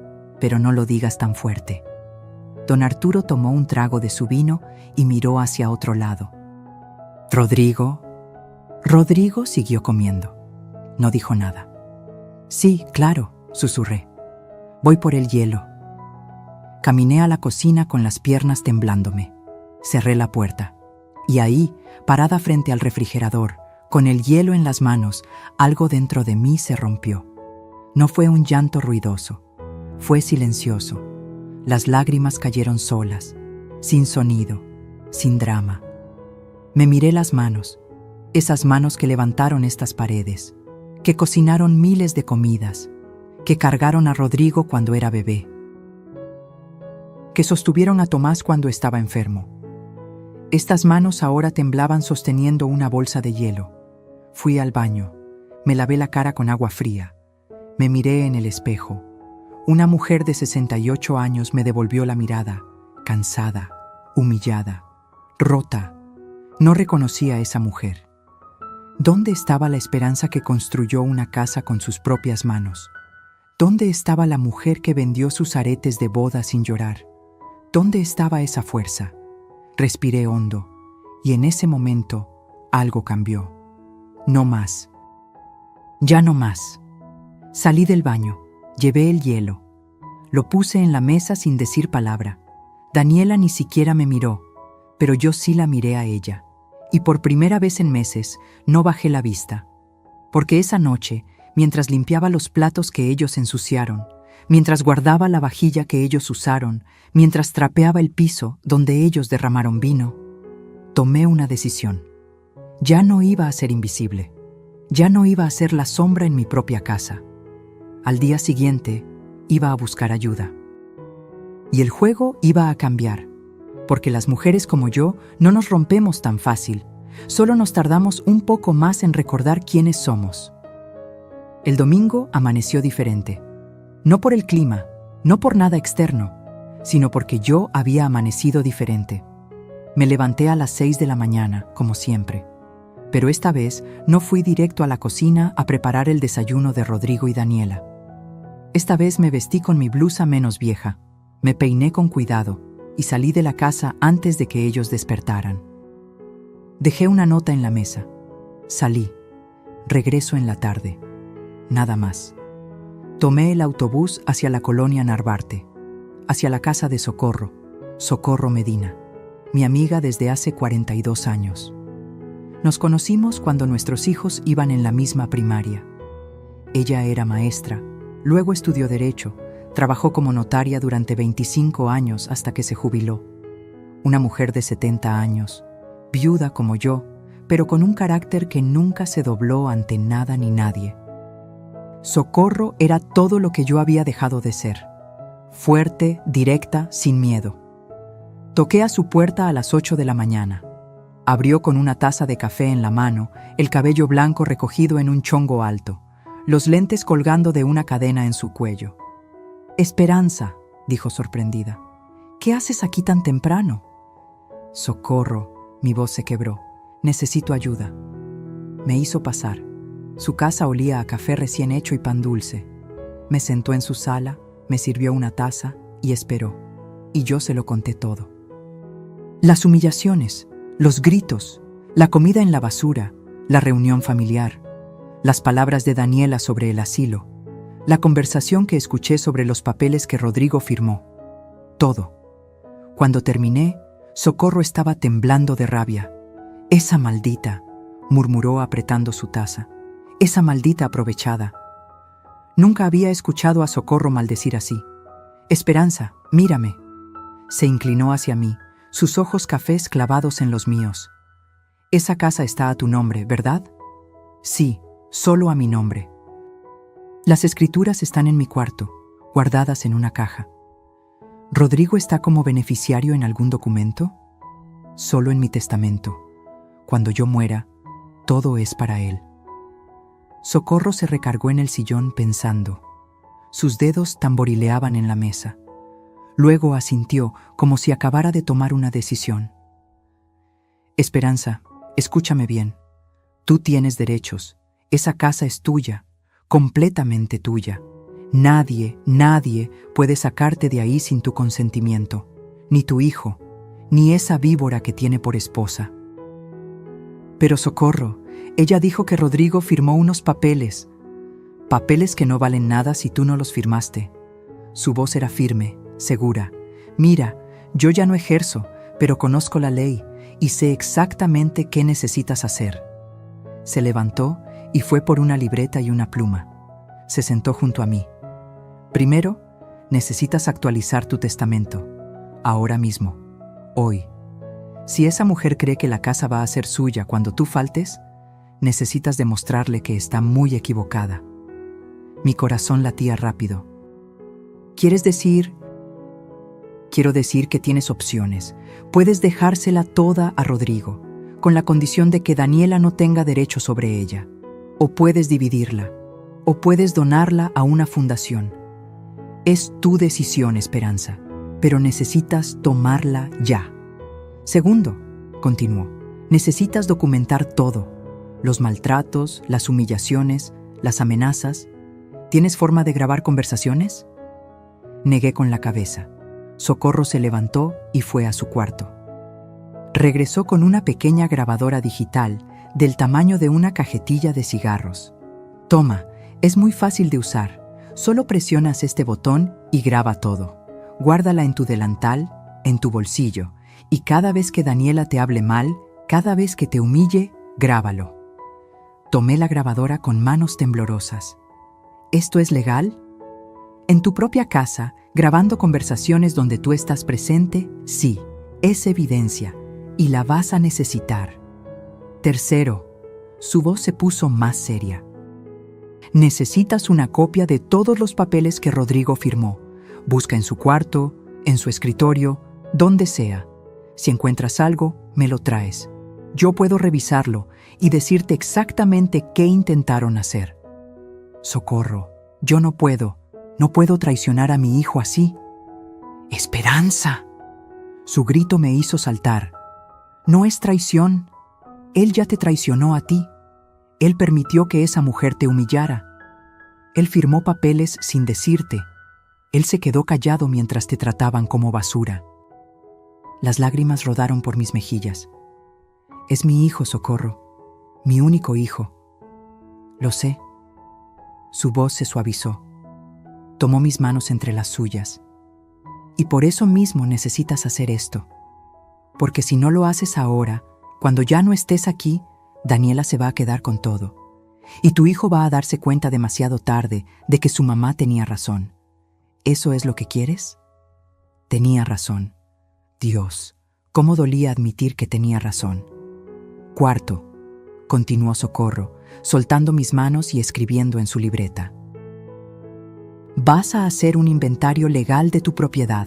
pero no lo digas tan fuerte». Don Arturo tomó un trago de su vino y miró hacia otro lado. «¿Rodrigo?» Rodrigo siguió comiendo. No dijo nada. «Sí, claro», susurré. «Voy por el hielo». Caminé a la cocina con las piernas temblándome. Cerré la puerta. Y ahí, parada frente al refrigerador, con el hielo en las manos, algo dentro de mí se rompió. No fue un llanto ruidoso. Fue silencioso. Las lágrimas cayeron solas, sin sonido, sin drama. Me miré las manos, esas manos que levantaron estas paredes, que cocinaron miles de comidas, que cargaron a Rodrigo cuando era bebé, que sostuvieron a Tomás cuando estaba enfermo. Estas manos ahora temblaban sosteniendo una bolsa de hielo. Fui al baño, me lavé la cara con agua fría, me miré en el espejo. Una mujer de 68 años me devolvió la mirada, cansada, humillada, rota. No reconocí a esa mujer. ¿Dónde estaba la esperanza que construyó una casa con sus propias manos? ¿Dónde estaba la mujer que vendió sus aretes de boda sin llorar? ¿Dónde estaba esa fuerza? Respiré hondo, y en ese momento algo cambió. No más. Ya no más. Salí del baño. Llevé el hielo. Lo puse en la mesa sin decir palabra. Daniela ni siquiera me miró, pero yo sí la miré a ella. Y por primera vez en meses no bajé la vista. Porque esa noche, mientras limpiaba los platos que ellos ensuciaron, mientras guardaba la vajilla que ellos usaron, mientras trapeaba el piso donde ellos derramaron vino, tomé una decisión. Ya no iba a ser invisible. Ya no iba a ser la sombra en mi propia casa. Al día siguiente, iba a buscar ayuda. Y el juego iba a cambiar, porque las mujeres como yo no nos rompemos tan fácil, solo nos tardamos un poco más en recordar quiénes somos. El domingo amaneció diferente, no por el clima, no por nada externo, sino porque yo había amanecido diferente. Me levanté a las 6 de la mañana, como siempre. Pero esta vez no fui directo a la cocina a preparar el desayuno de Rodrigo y Daniela. Esta vez me vestí con mi blusa menos vieja, me peiné con cuidado y salí de la casa antes de que ellos despertaran. Dejé una nota en la mesa. Salí. Regreso en la tarde. Nada más. Tomé el autobús hacia la colonia Narvarte, hacia la casa de Socorro, Socorro Medina, mi amiga desde hace 42 años. Nos conocimos cuando nuestros hijos iban en la misma primaria. Ella era maestra, luego estudió Derecho, trabajó como notaria durante 25 años hasta que se jubiló. Una mujer de 70 años, viuda como yo, pero con un carácter que nunca se dobló ante nada ni nadie. Socorro era todo lo que yo había dejado de ser. Fuerte, directa, sin miedo. Toqué a su puerta a las 8 de la mañana. Abrió con una taza de café en la mano, el cabello blanco recogido en un chongo alto, los lentes colgando de una cadena en su cuello. «Esperanza», dijo sorprendida. «¿Qué haces aquí tan temprano?» «Socorro», mi voz se quebró. «Necesito ayuda». Me hizo pasar. Su casa olía a café recién hecho y pan dulce. Me sentó en su sala, me sirvió una taza y esperó. Y yo se lo conté todo. Las humillaciones, los gritos, la comida en la basura, la reunión familiar, las palabras de Daniela sobre el asilo, la conversación que escuché sobre los papeles que Rodrigo firmó. Todo. Cuando terminé, Socorro estaba temblando de rabia. «Esa maldita», murmuró apretando su taza. «Esa maldita aprovechada». Nunca había escuchado a Socorro maldecir así. «Esperanza, mírame». Se inclinó hacia mí, sus ojos cafés clavados en los míos. «Esa casa está a tu nombre, ¿verdad?» «Sí, solo a mi nombre». «Las escrituras están en mi cuarto, guardadas en una caja». «¿Rodrigo está como beneficiario en algún documento?» «Solo en mi testamento. Cuando yo muera, todo es para él». Socorro se recargó en el sillón pensando. Sus dedos tamborileaban en la mesa. Luego asintió como si acabara de tomar una decisión. «Esperanza, escúchame bien. Tú tienes derechos. Esa casa es tuya, completamente tuya. Nadie puede sacarte de ahí sin tu consentimiento. Ni tu hijo, ni esa víbora que tiene por esposa». «Pero Socorro, ella dijo que Rodrigo firmó unos papeles». «Papeles que no valen nada si tú no los firmaste». Su voz era firme, segura. «Mira, yo ya no ejerzo, pero conozco la ley y sé exactamente qué necesitas hacer». Se levantó y fue por una libreta y una pluma. Se sentó junto a mí. «Primero, necesitas actualizar tu testamento. Ahora mismo. Hoy. Si esa mujer cree que la casa va a ser suya cuando tú faltes, necesitas demostrarle que está muy equivocada». Mi corazón latía rápido. «¿Quieres decir...?» «Quiero decir que tienes opciones. Puedes dejársela toda a Rodrigo, con la condición de que Daniela no tenga derecho sobre ella. O puedes dividirla, o puedes donarla a una fundación. Es tu decisión, Esperanza, pero necesitas tomarla ya. Segundo», continuó, «necesitas documentar todo. Los maltratos, las humillaciones, las amenazas. ¿Tienes forma de grabar conversaciones?» Negué con la cabeza. Socorro se levantó y fue a su cuarto. Regresó con una pequeña grabadora digital del tamaño de una cajetilla de cigarros. «Toma, es muy fácil de usar. Solo presionas este botón y graba todo. Guárdala en tu delantal, en tu bolsillo, y cada vez que Daniela te hable mal, cada vez que te humille, grábalo». Tomé la grabadora con manos temblorosas. «¿Esto es legal?» «En tu propia casa, grabando conversaciones donde tú estás presente, sí, es evidencia, y la vas a necesitar». Tercero, su voz se puso más seria. «Necesitas una copia de todos los papeles que Rodrigo firmó. Busca en su cuarto, en su escritorio, donde sea. Si encuentras algo, me lo traes. Yo puedo revisarlo y decirte exactamente qué intentaron hacer». «Socorro, yo no puedo traicionar a mi hijo así». «¡Esperanza!». Su grito me hizo saltar. «No es traición. Él ya te traicionó a ti. Él permitió que esa mujer te humillara. Él firmó papeles sin decirte. Él se quedó callado mientras te trataban como basura. Las lágrimas rodaron por mis mejillas. Es mi hijo, Socorro, mi único hijo. Lo sé. Su voz se suavizó. Tomó mis manos entre las suyas. Y por eso mismo necesitas hacer esto. Porque si no lo haces ahora, cuando ya no estés aquí, Daniela se va a quedar con todo. Y tu hijo va a darse cuenta demasiado tarde de que su mamá tenía razón. ¿Eso es lo que quieres? Tenía razón. Dios, cómo dolía admitir que tenía razón. Cuarto, continuó Socorro, soltando mis manos y escribiendo en su libreta. Vas a hacer un inventario legal de tu propiedad,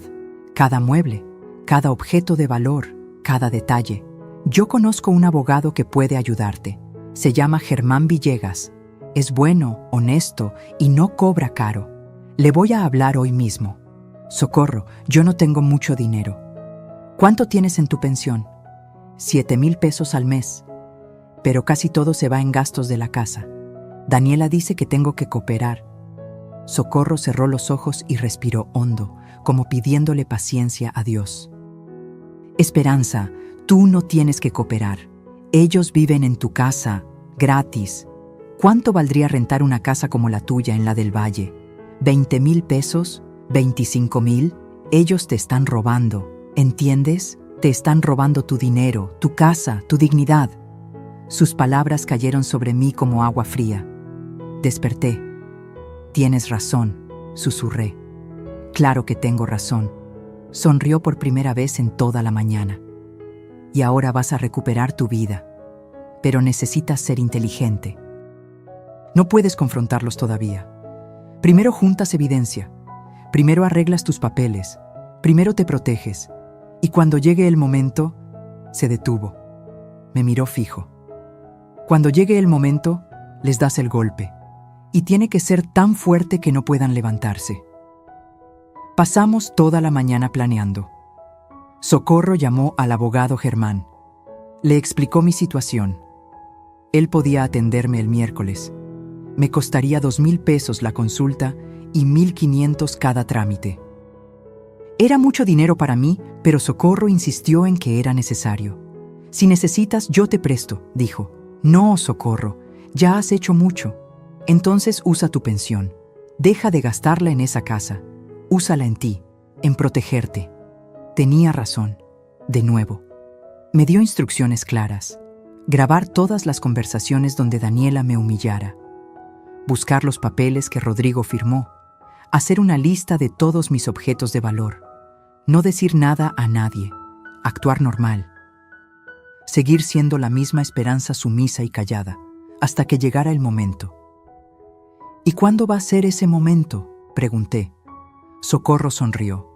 cada mueble, cada objeto de valor, cada detalle. Yo conozco un abogado que puede ayudarte. Se llama Germán Villegas. Es bueno, honesto y no cobra caro. Le voy a hablar hoy mismo. Socorro, yo no tengo mucho dinero. ¿Cuánto tienes en tu pensión? 7,000 pesos al mes. Pero casi todo se va en gastos de la casa. Daniela dice que tengo que cooperar. Socorro cerró los ojos y respiró hondo, como pidiéndole paciencia a Dios. Esperanza, tú no tienes que cooperar. Ellos viven en tu casa, gratis. ¿Cuánto valdría rentar una casa como la tuya en la del Valle? ¿20,000 pesos? ¿25,000? Ellos te están robando, ¿entiendes? Te están robando tu dinero, tu casa, tu dignidad. Sus palabras cayeron sobre mí como agua fría. Desperté. Tienes razón, susurré. Claro que tengo razón. Sonrió por primera vez en toda la mañana. Y ahora vas a recuperar tu vida. Pero necesitas ser inteligente. No puedes confrontarlos todavía. Primero juntas evidencia. Primero arreglas tus papeles. Primero te proteges. Y cuando llegue el momento, se detuvo. Me miró fijo. Cuando llegue el momento, les das el golpe. Y tiene que ser tan fuerte que no puedan levantarse. Pasamos toda la mañana planeando. Socorro llamó al abogado Germán. Le explicó mi situación. Él podía atenderme el miércoles. Me costaría 2,000 pesos la consulta y 1,500 cada trámite. Era mucho dinero para mí, pero Socorro insistió en que era necesario. Si necesitas, yo te presto, dijo. No, Socorro, ya has hecho mucho. Entonces usa tu pensión. Deja de gastarla en esa casa. Úsala en ti, en protegerte. Tenía razón. De nuevo. Me dio instrucciones claras. Grabar todas las conversaciones donde Daniela me humillara. Buscar los papeles que Rodrigo firmó. Hacer una lista de todos mis objetos de valor. No decir nada a nadie. Actuar normal. Seguir siendo la misma Esperanza sumisa y callada, hasta que llegara el momento. ¿Y cuándo va a ser ese momento?, pregunté. Socorro sonrió.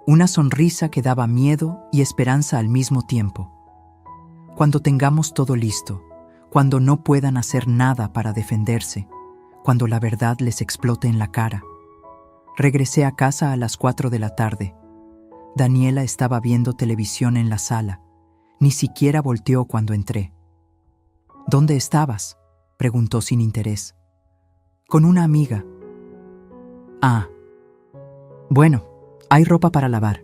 Una sonrisa que daba miedo y esperanza al mismo tiempo. Cuando tengamos todo listo, cuando no puedan hacer nada para defenderse, cuando la verdad les explote en la cara. Regresé a casa a las 4 de la tarde. Daniela estaba viendo televisión en la sala. Ni siquiera volteó cuando entré. ¿Dónde estabas?, preguntó sin interés. Con una amiga. Ah. Bueno, hay ropa para lavar.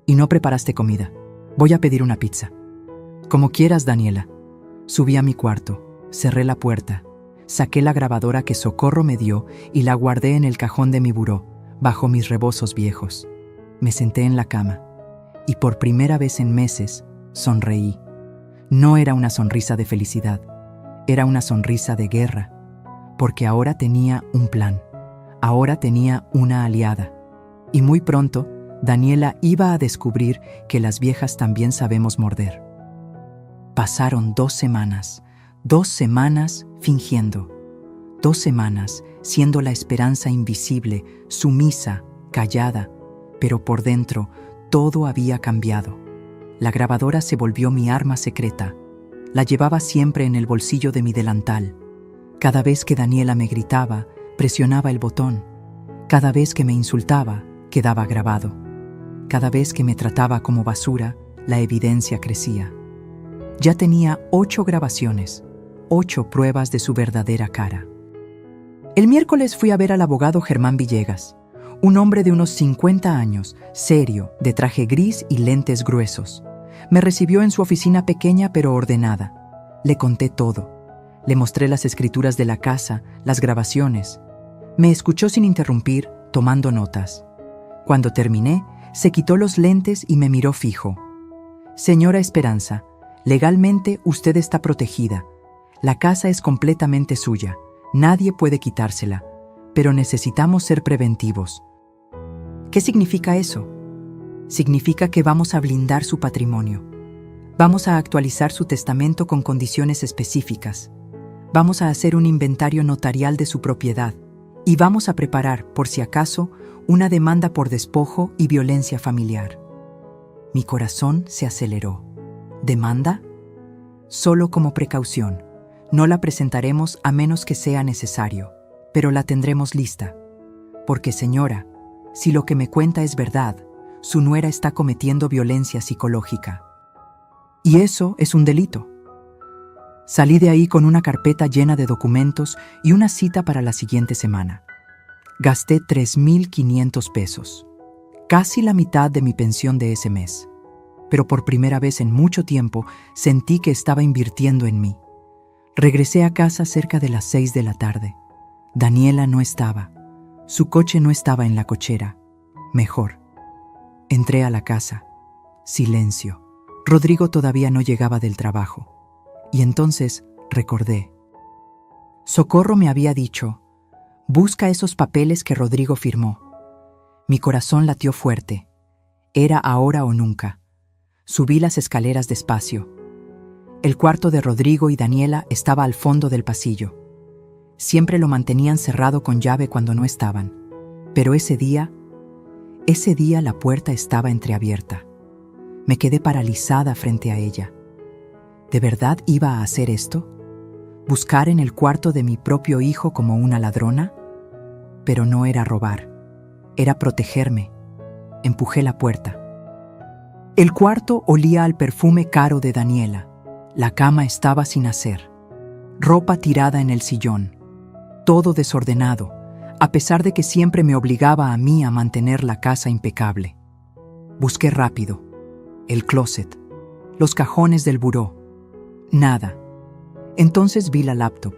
Y no preparaste comida. Voy a pedir una pizza. Como quieras, Daniela. Subí a mi cuarto, cerré la puerta, saqué la grabadora que Socorro me dio y la guardé en el cajón de mi buró, bajo mis rebozos viejos. Me senté en la cama y por primera vez en meses sonreí. No era una sonrisa de felicidad, era una sonrisa de guerra, porque ahora tenía un plan, ahora tenía una aliada. Y muy pronto, Daniela iba a descubrir que las viejas también sabemos morder. Pasaron 2 semanas, 2 semanas fingiendo, 2 semanas siendo la Esperanza invisible, sumisa, callada, pero por dentro todo había cambiado. La grabadora se volvió mi arma secreta. La llevaba siempre en el bolsillo de mi delantal. Cada vez que Daniela me gritaba, presionaba el botón. Cada vez que me insultaba, quedaba grabado. Cada vez que me trataba como basura, la evidencia crecía. Ya tenía 8 grabaciones, 8 pruebas de su verdadera cara. El miércoles fui a ver al abogado Germán Villegas, un hombre de unos 50 años, serio, de traje gris y lentes gruesos. Me recibió en su oficina pequeña pero ordenada. Le conté todo. Le mostré las escrituras de la casa, las grabaciones. Me escuchó sin interrumpir, tomando notas. Cuando terminé, se quitó los lentes y me miró fijo. Señora Esperanza, legalmente usted está protegida. La casa es completamente suya. Nadie puede quitársela. Pero necesitamos ser preventivos. ¿Qué significa eso? Significa que vamos a blindar su patrimonio. Vamos a actualizar su testamento con condiciones específicas. Vamos a hacer un inventario notarial de su propiedad. Y vamos a preparar, por si acaso, una demanda por despojo y violencia familiar. Mi corazón se aceleró. ¿Demanda? Solo como precaución. No la presentaremos a menos que sea necesario, pero la tendremos lista. Porque, señora, si lo que me cuenta es verdad, su nuera está cometiendo violencia psicológica. Y eso es un delito. Salí de ahí con una carpeta llena de documentos y una cita para la siguiente semana. Gasté 3,500 pesos, casi la mitad de mi pensión de ese mes. Pero por primera vez en mucho tiempo sentí que estaba invirtiendo en mí. Regresé a casa cerca de las 6 de la tarde. Daniela no estaba. Su coche no estaba en la cochera. Mejor. Entré a la casa. Silencio. Rodrigo todavía no llegaba del trabajo. Y entonces recordé. Socorro me había dicho, busca esos papeles que Rodrigo firmó. Mi corazón latió fuerte. Era ahora o nunca. Subí las escaleras despacio. El cuarto de Rodrigo y Daniela estaba al fondo del pasillo. Siempre lo mantenían cerrado con llave cuando no estaban. Pero ese día la puerta estaba entreabierta. Me quedé paralizada frente a ella. ¿De verdad iba a hacer esto? ¿Buscar en el cuarto de mi propio hijo como una ladrona? Pero no era robar. Era protegerme. Empujé la puerta. El cuarto olía al perfume caro de Daniela. La cama estaba sin hacer. Ropa tirada en el sillón. Todo desordenado, a pesar de que siempre me obligaba a mí a mantener la casa impecable. Busqué rápido. El closet. Los cajones del buró. Nada. Entonces vi la laptop.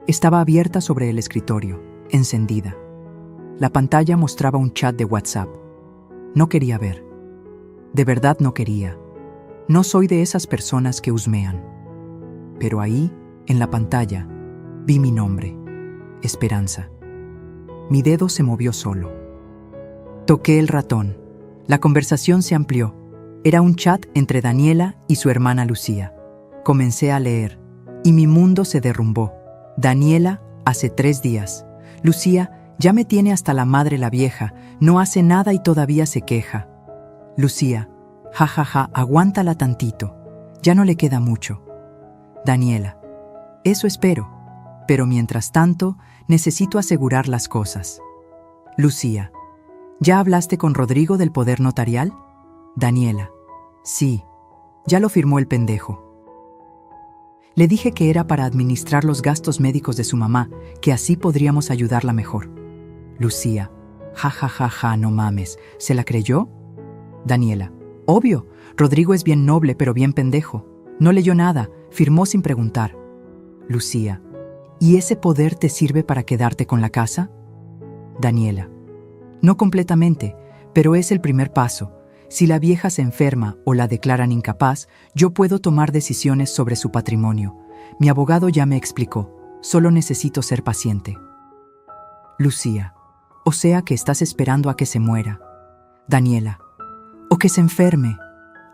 Estaba abierta sobre el escritorio, encendida. La pantalla mostraba un chat de WhatsApp. No quería ver. De verdad no quería. No soy de esas personas que husmean. Pero ahí, en la pantalla, vi mi nombre. Esperanza. Mi dedo se movió solo. Toqué el ratón. La conversación se amplió. Era un chat entre Daniela y su hermana Lucía. Comencé a leer, y mi mundo se derrumbó. Daniela, hace 3 días. Lucía, ya me tiene hasta la madre la vieja, no hace nada y todavía se queja. Lucía, jajaja, aguántala tantito, ya no le queda mucho. Daniela, eso espero, pero mientras tanto, necesito asegurar las cosas. Lucía, ¿ya hablaste con Rodrigo del poder notarial? Daniela, sí, ya lo firmó el pendejo. Le dije que era para administrar los gastos médicos de su mamá, que así podríamos ayudarla mejor. Lucía, ja, no mames, ¿se la creyó? Daniela, obvio, Rodrigo es bien noble pero bien pendejo. No leyó nada, firmó sin preguntar. Lucía, ¿y ese poder te sirve para quedarte con la casa? Daniela, no completamente, pero es el primer paso. Si la vieja se enferma o la declaran incapaz, yo puedo tomar decisiones sobre su patrimonio. Mi abogado ya me explicó, solo necesito ser paciente. Lucía, o sea que estás esperando a que se muera. Daniela, o que se enferme.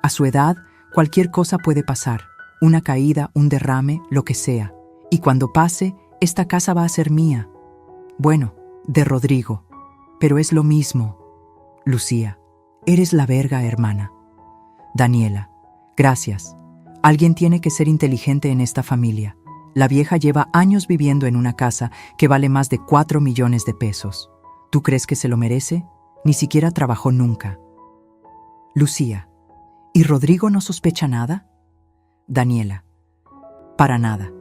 A su edad, cualquier cosa puede pasar. Una caída, un derrame, lo que sea. Y cuando pase, esta casa va a ser mía. Bueno, de Rodrigo. Pero es lo mismo. Lucía, eres la verga, hermana. Daniela, gracias. Alguien tiene que ser inteligente en esta familia. La vieja lleva años viviendo en una casa que vale más de 4 millones de pesos. ¿Tú crees que se lo merece? Ni siquiera trabajó nunca. Lucía, ¿y Rodrigo no sospecha nada? Daniela. Para nada.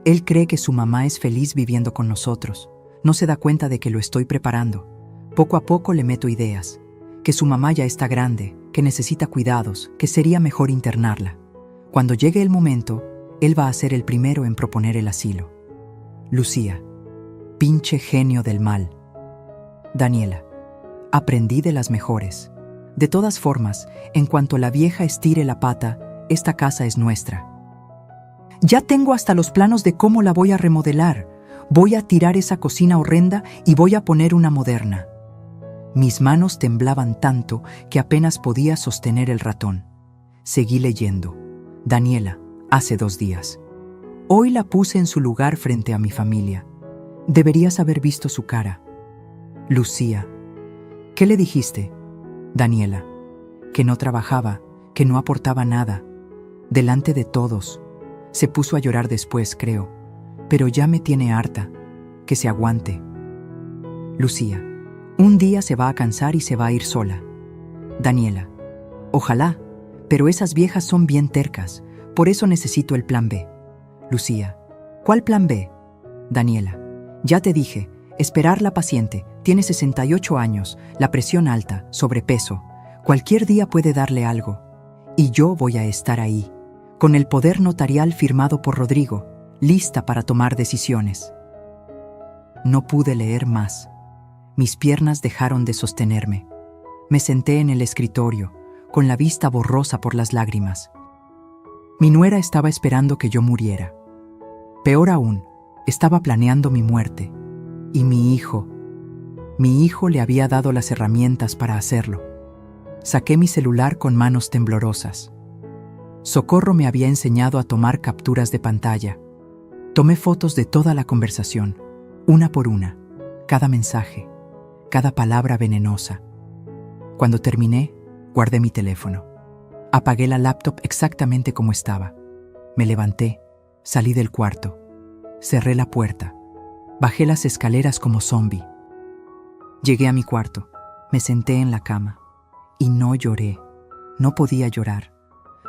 Él cree que su mamá es feliz viviendo con nosotros. No se da cuenta de que lo estoy preparando. Poco a poco le meto ideas. Que su mamá ya está grande, que necesita cuidados, que sería mejor internarla. Cuando llegue el momento, él va a ser el primero en proponer el asilo. Lucía. Pinche genio del mal. Daniela. Aprendí de las mejores. De todas formas, en cuanto la vieja estire la pata, esta casa es nuestra. Ya tengo hasta los planos de cómo la voy a remodelar. Voy a tirar esa cocina horrenda y voy a poner una moderna. Mis manos temblaban tanto que apenas podía sostener el ratón. Seguí leyendo. Daniela, hace 2 días. Hoy la puse en su lugar frente a mi familia. Deberías haber visto su cara. Lucía. ¿Qué le dijiste? Daniela. Que no trabajaba, que no aportaba nada. Delante de todos. Se puso a llorar después, creo. Pero ya me tiene harta. Que se aguante. Lucía. Un día se va a cansar y se va a ir sola. Daniela. Ojalá, pero esas viejas son bien tercas. Por eso necesito el plan B. Lucía. ¿Cuál plan B? Daniela. Ya te dije, esperarla paciente. Tiene 68 años, la presión alta, sobrepeso. Cualquier día puede darle algo. Y yo voy a estar ahí, con el poder notarial firmado por Rodrigo, lista para tomar decisiones. No pude leer más. Mis piernas dejaron de sostenerme. Me senté en el escritorio, con la vista borrosa por las lágrimas. Mi nuera estaba esperando que yo muriera. Peor aún, estaba planeando mi muerte. Y mi hijo le había dado las herramientas para hacerlo. Saqué mi celular con manos temblorosas. Socorro me había enseñado a tomar capturas de pantalla. Tomé fotos de toda la conversación, una por una, cada mensaje, cada palabra venenosa. Cuando terminé, guardé mi teléfono. Apagué la laptop exactamente como estaba. Me levanté, salí del cuarto, cerré la puerta, bajé las escaleras como zombi. Llegué a mi cuarto, me senté en la cama y no lloré, no podía llorar,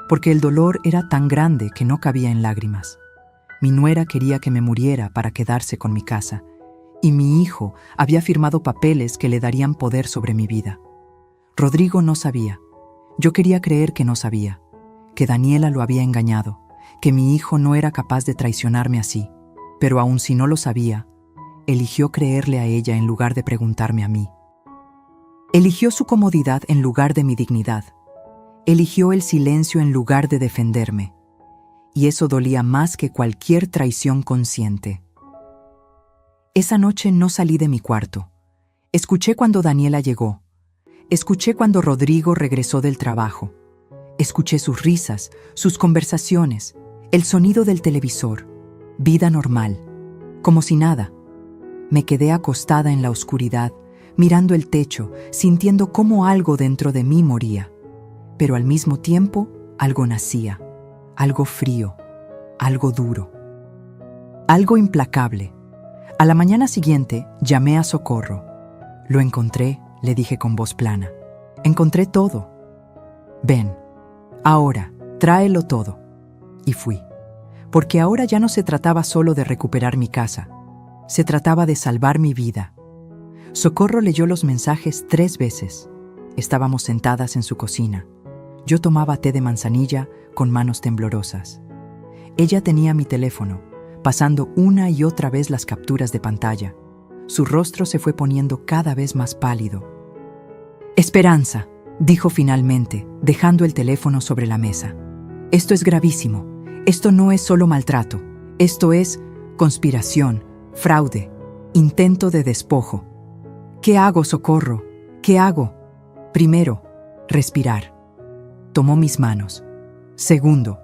porque el dolor era tan grande que no cabía en lágrimas. Mi nuera quería que me muriera para quedarse con mi casa, y mi hijo había firmado papeles que le darían poder sobre mi vida. Rodrigo no sabía. Yo quería creer que no sabía, que Daniela lo había engañado, que mi hijo no era capaz de traicionarme así, pero aun si no lo sabía, eligió creerle a ella en lugar de preguntarme a mí. Eligió su comodidad en lugar de mi dignidad. Eligió el silencio en lugar de defenderme. Y eso dolía más que cualquier traición consciente. Esa noche no salí de mi cuarto. Escuché cuando Daniela llegó. Escuché cuando Rodrigo regresó del trabajo. Escuché sus risas, sus conversaciones, el sonido del televisor. Vida normal, como si nada. Me quedé acostada en la oscuridad, mirando el techo, sintiendo cómo algo dentro de mí moría. Pero al mismo tiempo, algo nacía. Algo frío, algo duro. Algo implacable. A la mañana siguiente, llamé a Socorro. Lo encontré, le dije con voz plana. Encontré todo. Ven, ahora, tráelo todo. Y fui. Porque ahora ya no se trataba solo de recuperar mi casa. Se trataba de salvar mi vida. Socorro leyó los mensajes 3 veces. Estábamos sentadas en su cocina. Yo tomaba té de manzanilla con manos temblorosas. Ella tenía mi teléfono, pasando una y otra vez las capturas de pantalla. Su rostro se fue poniendo cada vez más pálido. Esperanza, dijo finalmente, dejando el teléfono sobre la mesa. Esto es gravísimo. Esto no es solo maltrato. Esto es conspiración, fraude, intento de despojo. ¿Qué hago, Socorro? ¿Qué hago? Primero, respirar. Tomó mis manos. Segundo,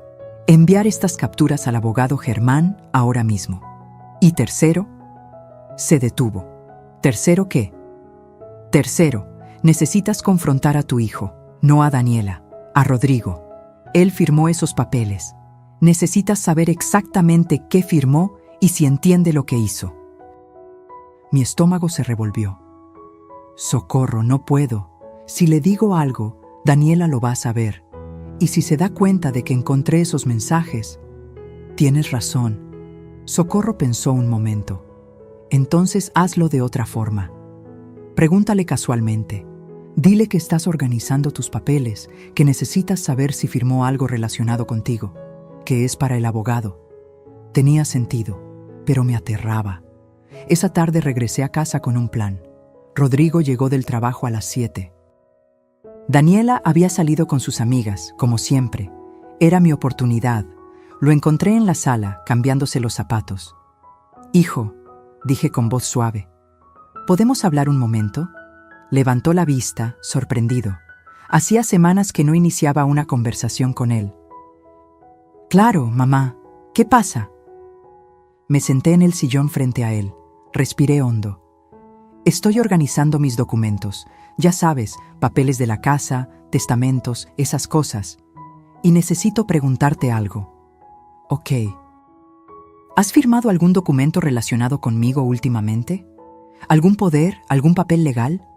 enviar estas capturas al abogado Germán ahora mismo. Y tercero, se detuvo. ¿Tercero qué? Tercero, necesitas confrontar a tu hijo, no a Daniela, a Rodrigo. Él firmó esos papeles. Necesitas saber exactamente qué firmó y si entiende lo que hizo. Mi estómago se revolvió. Socorro, no puedo. Si le digo algo, Daniela lo va a saber. ¿Y si se da cuenta de que encontré esos mensajes? Tienes razón. Socorro pensó un momento. Entonces hazlo de otra forma. Pregúntale casualmente. Dile que estás organizando tus papeles, que necesitas saber si firmó algo relacionado contigo, que es para el abogado. Tenía sentido, pero me aterraba. Esa tarde regresé a casa con un plan. Rodrigo llegó del trabajo a las 7. Daniela había salido con sus amigas, como siempre. Era mi oportunidad. Lo encontré en la sala, cambiándose los zapatos. «Hijo», dije con voz suave, «¿podemos hablar un momento?» Levantó la vista, sorprendido. Hacía semanas que no iniciaba una conversación con él. «Claro, mamá. ¿Qué pasa?» Me senté en el sillón frente a él. Respiré hondo. «Estoy organizando mis documentos. Ya sabes, papeles de la casa, testamentos, esas cosas. Y necesito preguntarte algo». «Ok. ¿Has firmado algún documento relacionado conmigo últimamente? ¿Algún poder, algún papel legal?»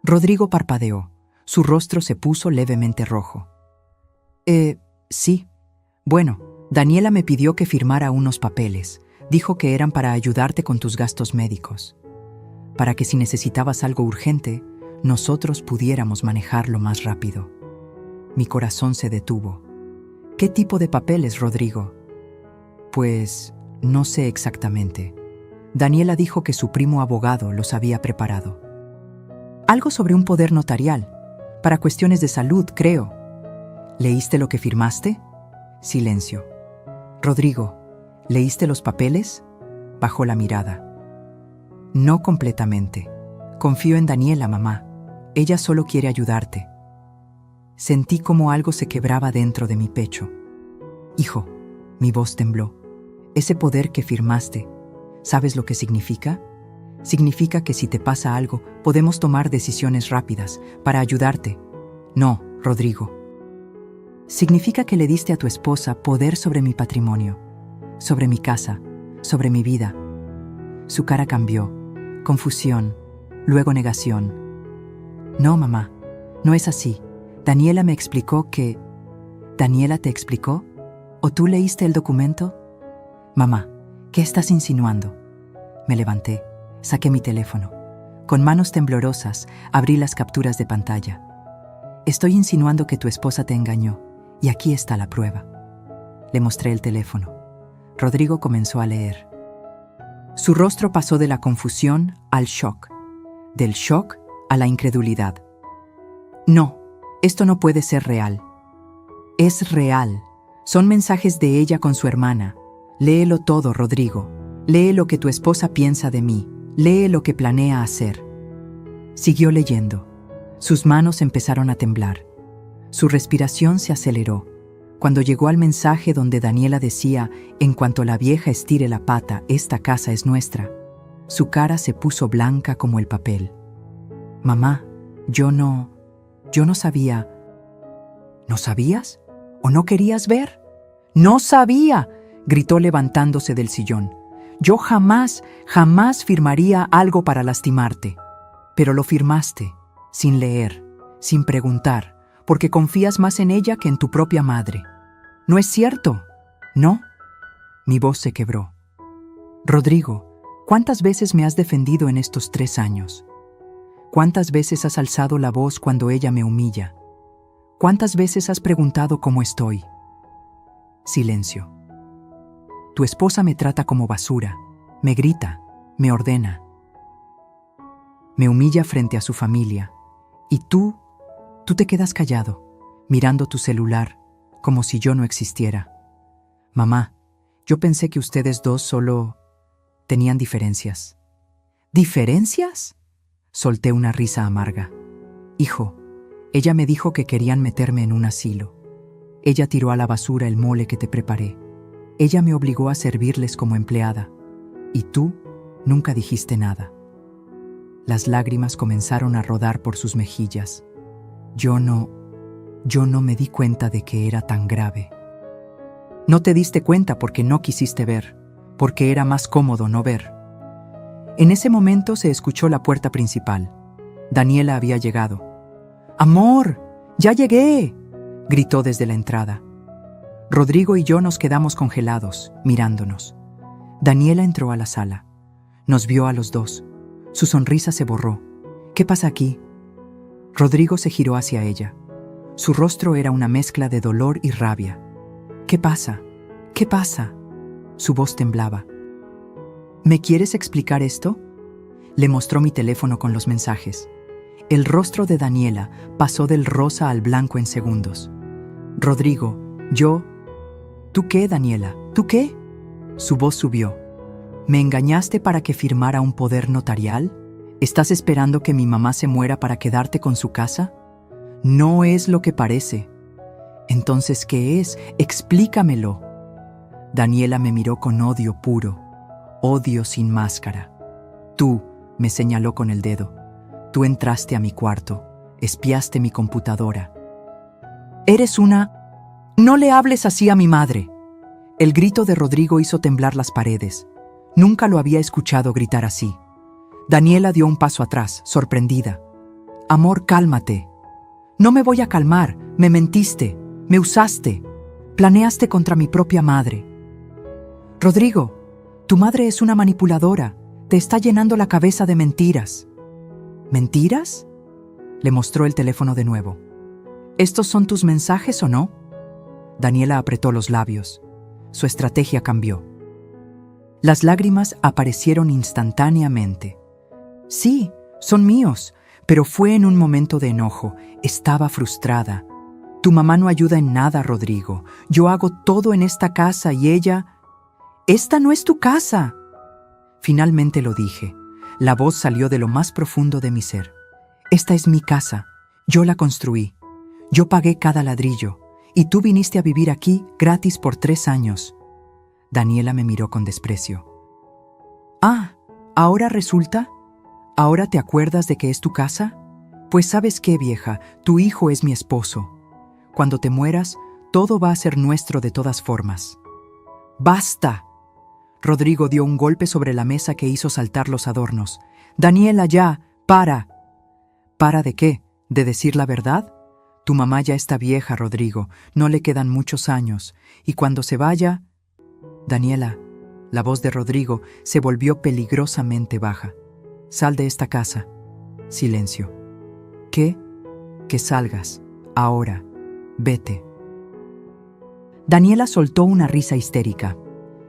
Rodrigo parpadeó. Su rostro se puso levemente rojo. Sí. Bueno, Daniela me pidió que firmara unos papeles. Dijo que eran para ayudarte con tus gastos médicos. Para que si necesitabas algo urgente, nosotros pudiéramos manejarlo más rápido. Mi corazón se detuvo. ¿Qué tipo de papeles, Rodrigo? Pues, no sé exactamente. Daniela dijo que su primo abogado los había preparado. Algo sobre un poder notarial, para cuestiones de salud, creo. ¿Leíste lo que firmaste? Silencio. Rodrigo, ¿leíste los papeles? Bajó la mirada. No completamente. Confío en Daniela, mamá. Ella solo quiere ayudarte. Sentí como algo se quebraba dentro de mi pecho. Hijo, mi voz tembló. Ese poder que firmaste, ¿sabes lo que significa? Significa que si te pasa algo, podemos tomar decisiones rápidas para ayudarte. No, Rodrigo. Significa que le diste a tu esposa poder sobre mi patrimonio, sobre mi casa, sobre mi vida. Su cara cambió. Confusión, luego negación. No, mamá, no es así. Daniela me explicó que... ¿Daniela te explicó? ¿O tú leíste el documento? Mamá, ¿qué estás insinuando? Me levanté. Saqué mi teléfono. Con manos temblorosas, abrí las capturas de pantalla. Estoy insinuando que tu esposa te engañó, y aquí está la prueba. Le mostré el teléfono. Rodrigo comenzó a leer. Su rostro pasó de la confusión al shock, del shock a la incredulidad. No, esto no puede ser real. Es real. Son mensajes de ella con su hermana. Léelo todo, Rodrigo. Lee lo que tu esposa piensa de mí. Lee lo que planea hacer. Siguió leyendo. Sus manos empezaron a temblar. Su respiración se aceleró. Cuando llegó al mensaje donde Daniela decía, en cuanto la vieja estire la pata, esta casa es nuestra, su cara se puso blanca como el papel. Mamá, yo no sabía. ¿No sabías? ¿O no querías ver? ¡No sabía!, gritó levantándose del sillón. Yo jamás firmaría algo para lastimarte. Pero lo firmaste, sin leer, sin preguntar, porque confías más en ella que en tu propia madre. ¿No es cierto? ¿No? Mi voz se quebró. Rodrigo, ¿cuántas veces me has defendido en estos 3 años? ¿Cuántas veces has alzado la voz cuando ella me humilla? ¿Cuántas veces has preguntado cómo estoy? Silencio. Tu esposa me trata como basura, me grita, me ordena. Me humilla frente a su familia. Y tú te quedas callado, mirando tu celular, como si yo no existiera. Mamá, yo pensé que ustedes dos solo tenían diferencias. ¿Diferencias? Solté una risa amarga. Hijo, ella me dijo que querían meterme en un asilo. Ella tiró a la basura el mole que te preparé. Ella me obligó a servirles como empleada. Y tú nunca dijiste nada. Las lágrimas comenzaron a rodar por sus mejillas. Yo no me di cuenta de que era tan grave. No te diste cuenta porque no quisiste ver, porque era más cómodo no ver. En ese momento se escuchó la puerta principal. Daniela había llegado. «¡Amor! ¡Ya llegué!», gritó desde la entrada. Rodrigo y yo nos quedamos congelados, mirándonos. Daniela entró a la sala. Nos vio a los dos. Su sonrisa se borró. ¿Qué pasa aquí? Rodrigo se giró hacia ella. Su rostro era una mezcla de dolor y rabia. ¿Qué pasa? ¿Qué pasa? Su voz temblaba. ¿Me quieres explicar esto? Le mostró mi teléfono con los mensajes. El rostro de Daniela pasó del rosa al blanco en segundos. Rodrigo, yo... ¿Tú qué, Daniela? ¿Tú qué? Su voz subió. ¿Me engañaste para que firmara un poder notarial? ¿Estás esperando que mi mamá se muera para quedarte con su casa? No es lo que parece. Entonces, ¿qué es? Explícamelo. Daniela me miró con odio puro, odio sin máscara. Tú, me señaló con el dedo. Tú entraste a mi cuarto, espiaste mi computadora. Eres una... No le hables así a mi madre. El grito de Rodrigo hizo temblar las paredes. Nunca lo había escuchado gritar así. Daniela dio un paso atrás, sorprendida. Amor, cálmate. No me voy a calmar, me mentiste, me usaste, planeaste contra mi propia madre. Rodrigo, tu madre es una manipuladora, te está llenando la cabeza de mentiras. ¿Mentiras? Le mostró el teléfono de nuevo. ¿Estos son tus mensajes o no? Daniela apretó los labios. Su estrategia cambió. Las lágrimas aparecieron instantáneamente. Sí, son míos, pero fue en un momento de enojo. Estaba frustrada. Tu mamá no ayuda en nada, Rodrigo. Yo hago todo en esta casa y ella... ¡Esta no es tu casa! Finalmente lo dije. La voz salió de lo más profundo de mi ser. Esta es mi casa. Yo la construí. Yo pagué cada ladrillo. Y tú viniste a vivir aquí gratis por 3 años. Daniela me miró con desprecio. Ah, ¿ahora resulta? ¿Ahora te acuerdas de que es tu casa? Pues ¿sabes qué, vieja? Tu hijo es mi esposo. Cuando te mueras, todo va a ser nuestro de todas formas. ¡Basta! Rodrigo dio un golpe sobre la mesa que hizo saltar los adornos. Daniela, ya, para. ¿Para de qué? ¿De decir la verdad? Tu mamá ya está vieja, Rodrigo. No le quedan muchos años. Y cuando se vaya... Daniela, la voz de Rodrigo se volvió peligrosamente baja. Sal de esta casa. Silencio. ¿Qué? Que salgas. Ahora. Vete. Daniela soltó una risa histérica.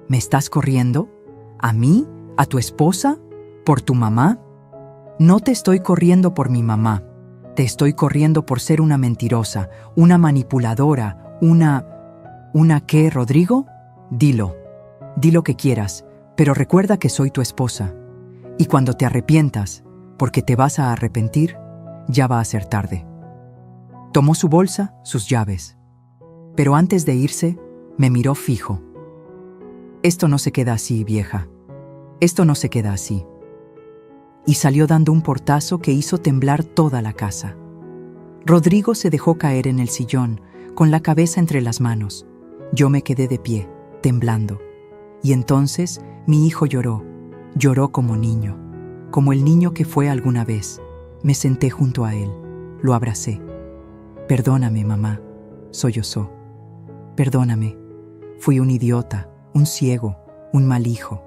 ¿Me estás corriendo? ¿A mí? ¿A tu esposa? ¿Por tu mamá? No te estoy corriendo por mi mamá. Te estoy corriendo por ser una mentirosa, una manipuladora, ¿Una qué, Rodrigo? Dilo. Di lo que quieras, pero recuerda que soy tu esposa. Y cuando te arrepientas, porque te vas a arrepentir, ya va a ser tarde. Tomó su bolsa, sus llaves. Pero antes de irse, me miró fijo. Esto no se queda así, vieja. Esto no se queda así. Y salió dando un portazo que hizo temblar toda la casa. Rodrigo se dejó caer en el sillón, con la cabeza entre las manos. Yo me quedé de pie, temblando. Y entonces mi hijo lloró como niño, como el niño que fue alguna vez. Me senté junto a él, lo abracé. Perdóname, mamá, sollozó. Perdóname, fui un idiota, un ciego, un mal hijo.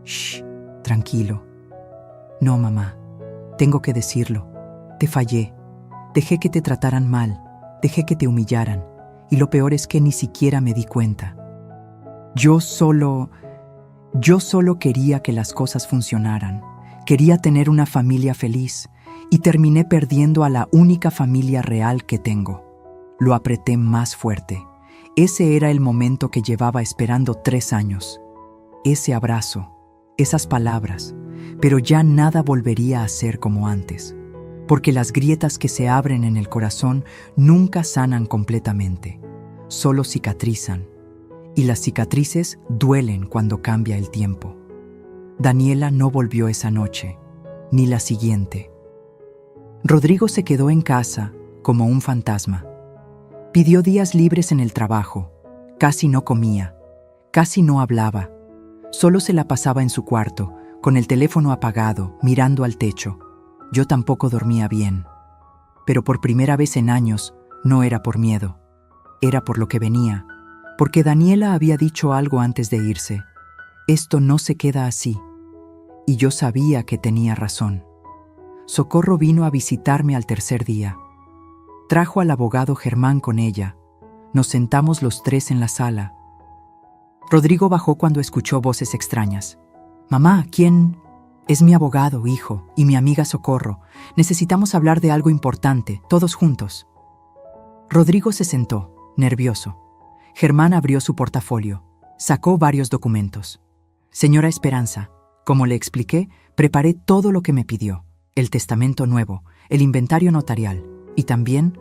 Shh, tranquilo. No, mamá, tengo que decirlo. Te fallé. Dejé que te trataran mal. Dejé que te humillaran. Y lo peor es que ni siquiera me di cuenta. Yo solo quería que las cosas funcionaran. Quería tener una familia feliz. Y terminé perdiendo a la única familia real que tengo. Lo apreté más fuerte. Ese era el momento que llevaba esperando 3 años. Ese abrazo, esas palabras, pero ya nada volvería a ser como antes, porque las grietas que se abren en el corazón nunca sanan completamente, solo cicatrizan, y las cicatrices duelen cuando cambia el tiempo. Daniela no volvió esa noche, ni la siguiente. Rodrigo se quedó en casa como un fantasma. Pidió días libres en el trabajo, casi no comía, casi no hablaba, solo se la pasaba en su cuarto, con el teléfono apagado, mirando al techo. Yo tampoco dormía bien. Pero por primera vez en años, no era por miedo, Era por lo que venía, porque Daniela había dicho algo antes de irse. Esto no se queda así. Y yo sabía que tenía razón. Socorro vino a visitarme al tercer día. Trajo al abogado Germán con ella. Nos sentamos los tres en la sala. Rodrigo bajó cuando escuchó voces extrañas. «Mamá, ¿quién?» «Es mi abogado, hijo, y mi amiga Socorro. Necesitamos hablar de algo importante, todos juntos». Rodrigo se sentó, nervioso. Germán abrió su portafolio. Sacó varios documentos. «Señora Esperanza, como le expliqué, preparé todo lo que me pidió. El testamento nuevo, el inventario notarial, y también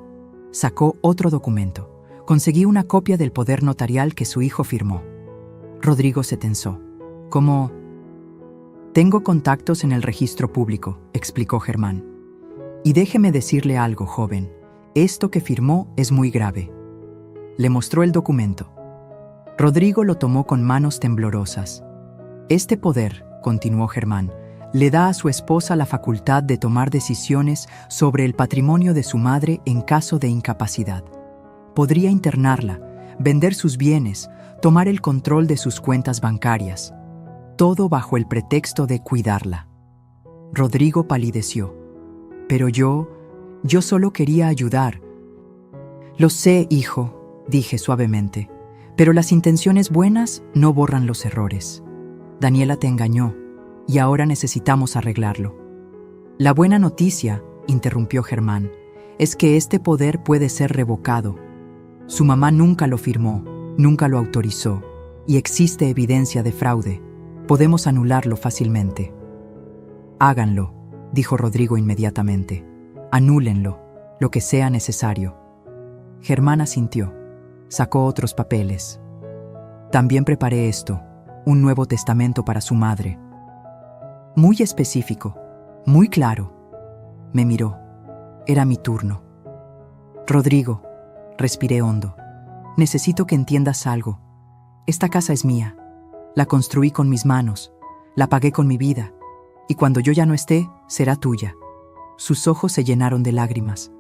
sacó otro documento. Conseguí una copia del poder notarial que su hijo firmó». Rodrigo se tensó. «¿Cómo?» «Tengo contactos en el registro público», explicó Germán. «Y déjeme decirle algo, joven. Esto que firmó es muy grave». Le mostró el documento. Rodrigo lo tomó con manos temblorosas. «Este poder», continuó Germán, «le da a su esposa la facultad de tomar decisiones sobre el patrimonio de su madre en caso de incapacidad. Podría internarla, vender sus bienes, tomar el control de sus cuentas bancarias. Todo bajo el pretexto de cuidarla». Rodrigo palideció. «Pero yo solo quería ayudar». «Lo sé, hijo», dije suavemente, «pero las intenciones buenas no borran los errores. Daniela te engañó, y ahora necesitamos arreglarlo». «La buena noticia», interrumpió Germán, «es que este poder puede ser revocado. Su mamá nunca lo firmó, nunca lo autorizó, y existe evidencia de fraude. Podemos anularlo fácilmente». «Háganlo», dijo Rodrigo inmediatamente. «Anúlenlo, lo que sea necesario». Germán asintió. Sacó otros papeles. «También preparé esto, un nuevo testamento para su madre. Muy específico, muy claro». Me miró. Era mi turno. «Rodrigo», respiré hondo, «necesito que entiendas algo. Esta casa es mía. La construí con mis manos, la pagué con mi vida, y cuando yo ya no esté, será tuya». Sus ojos se llenaron de lágrimas.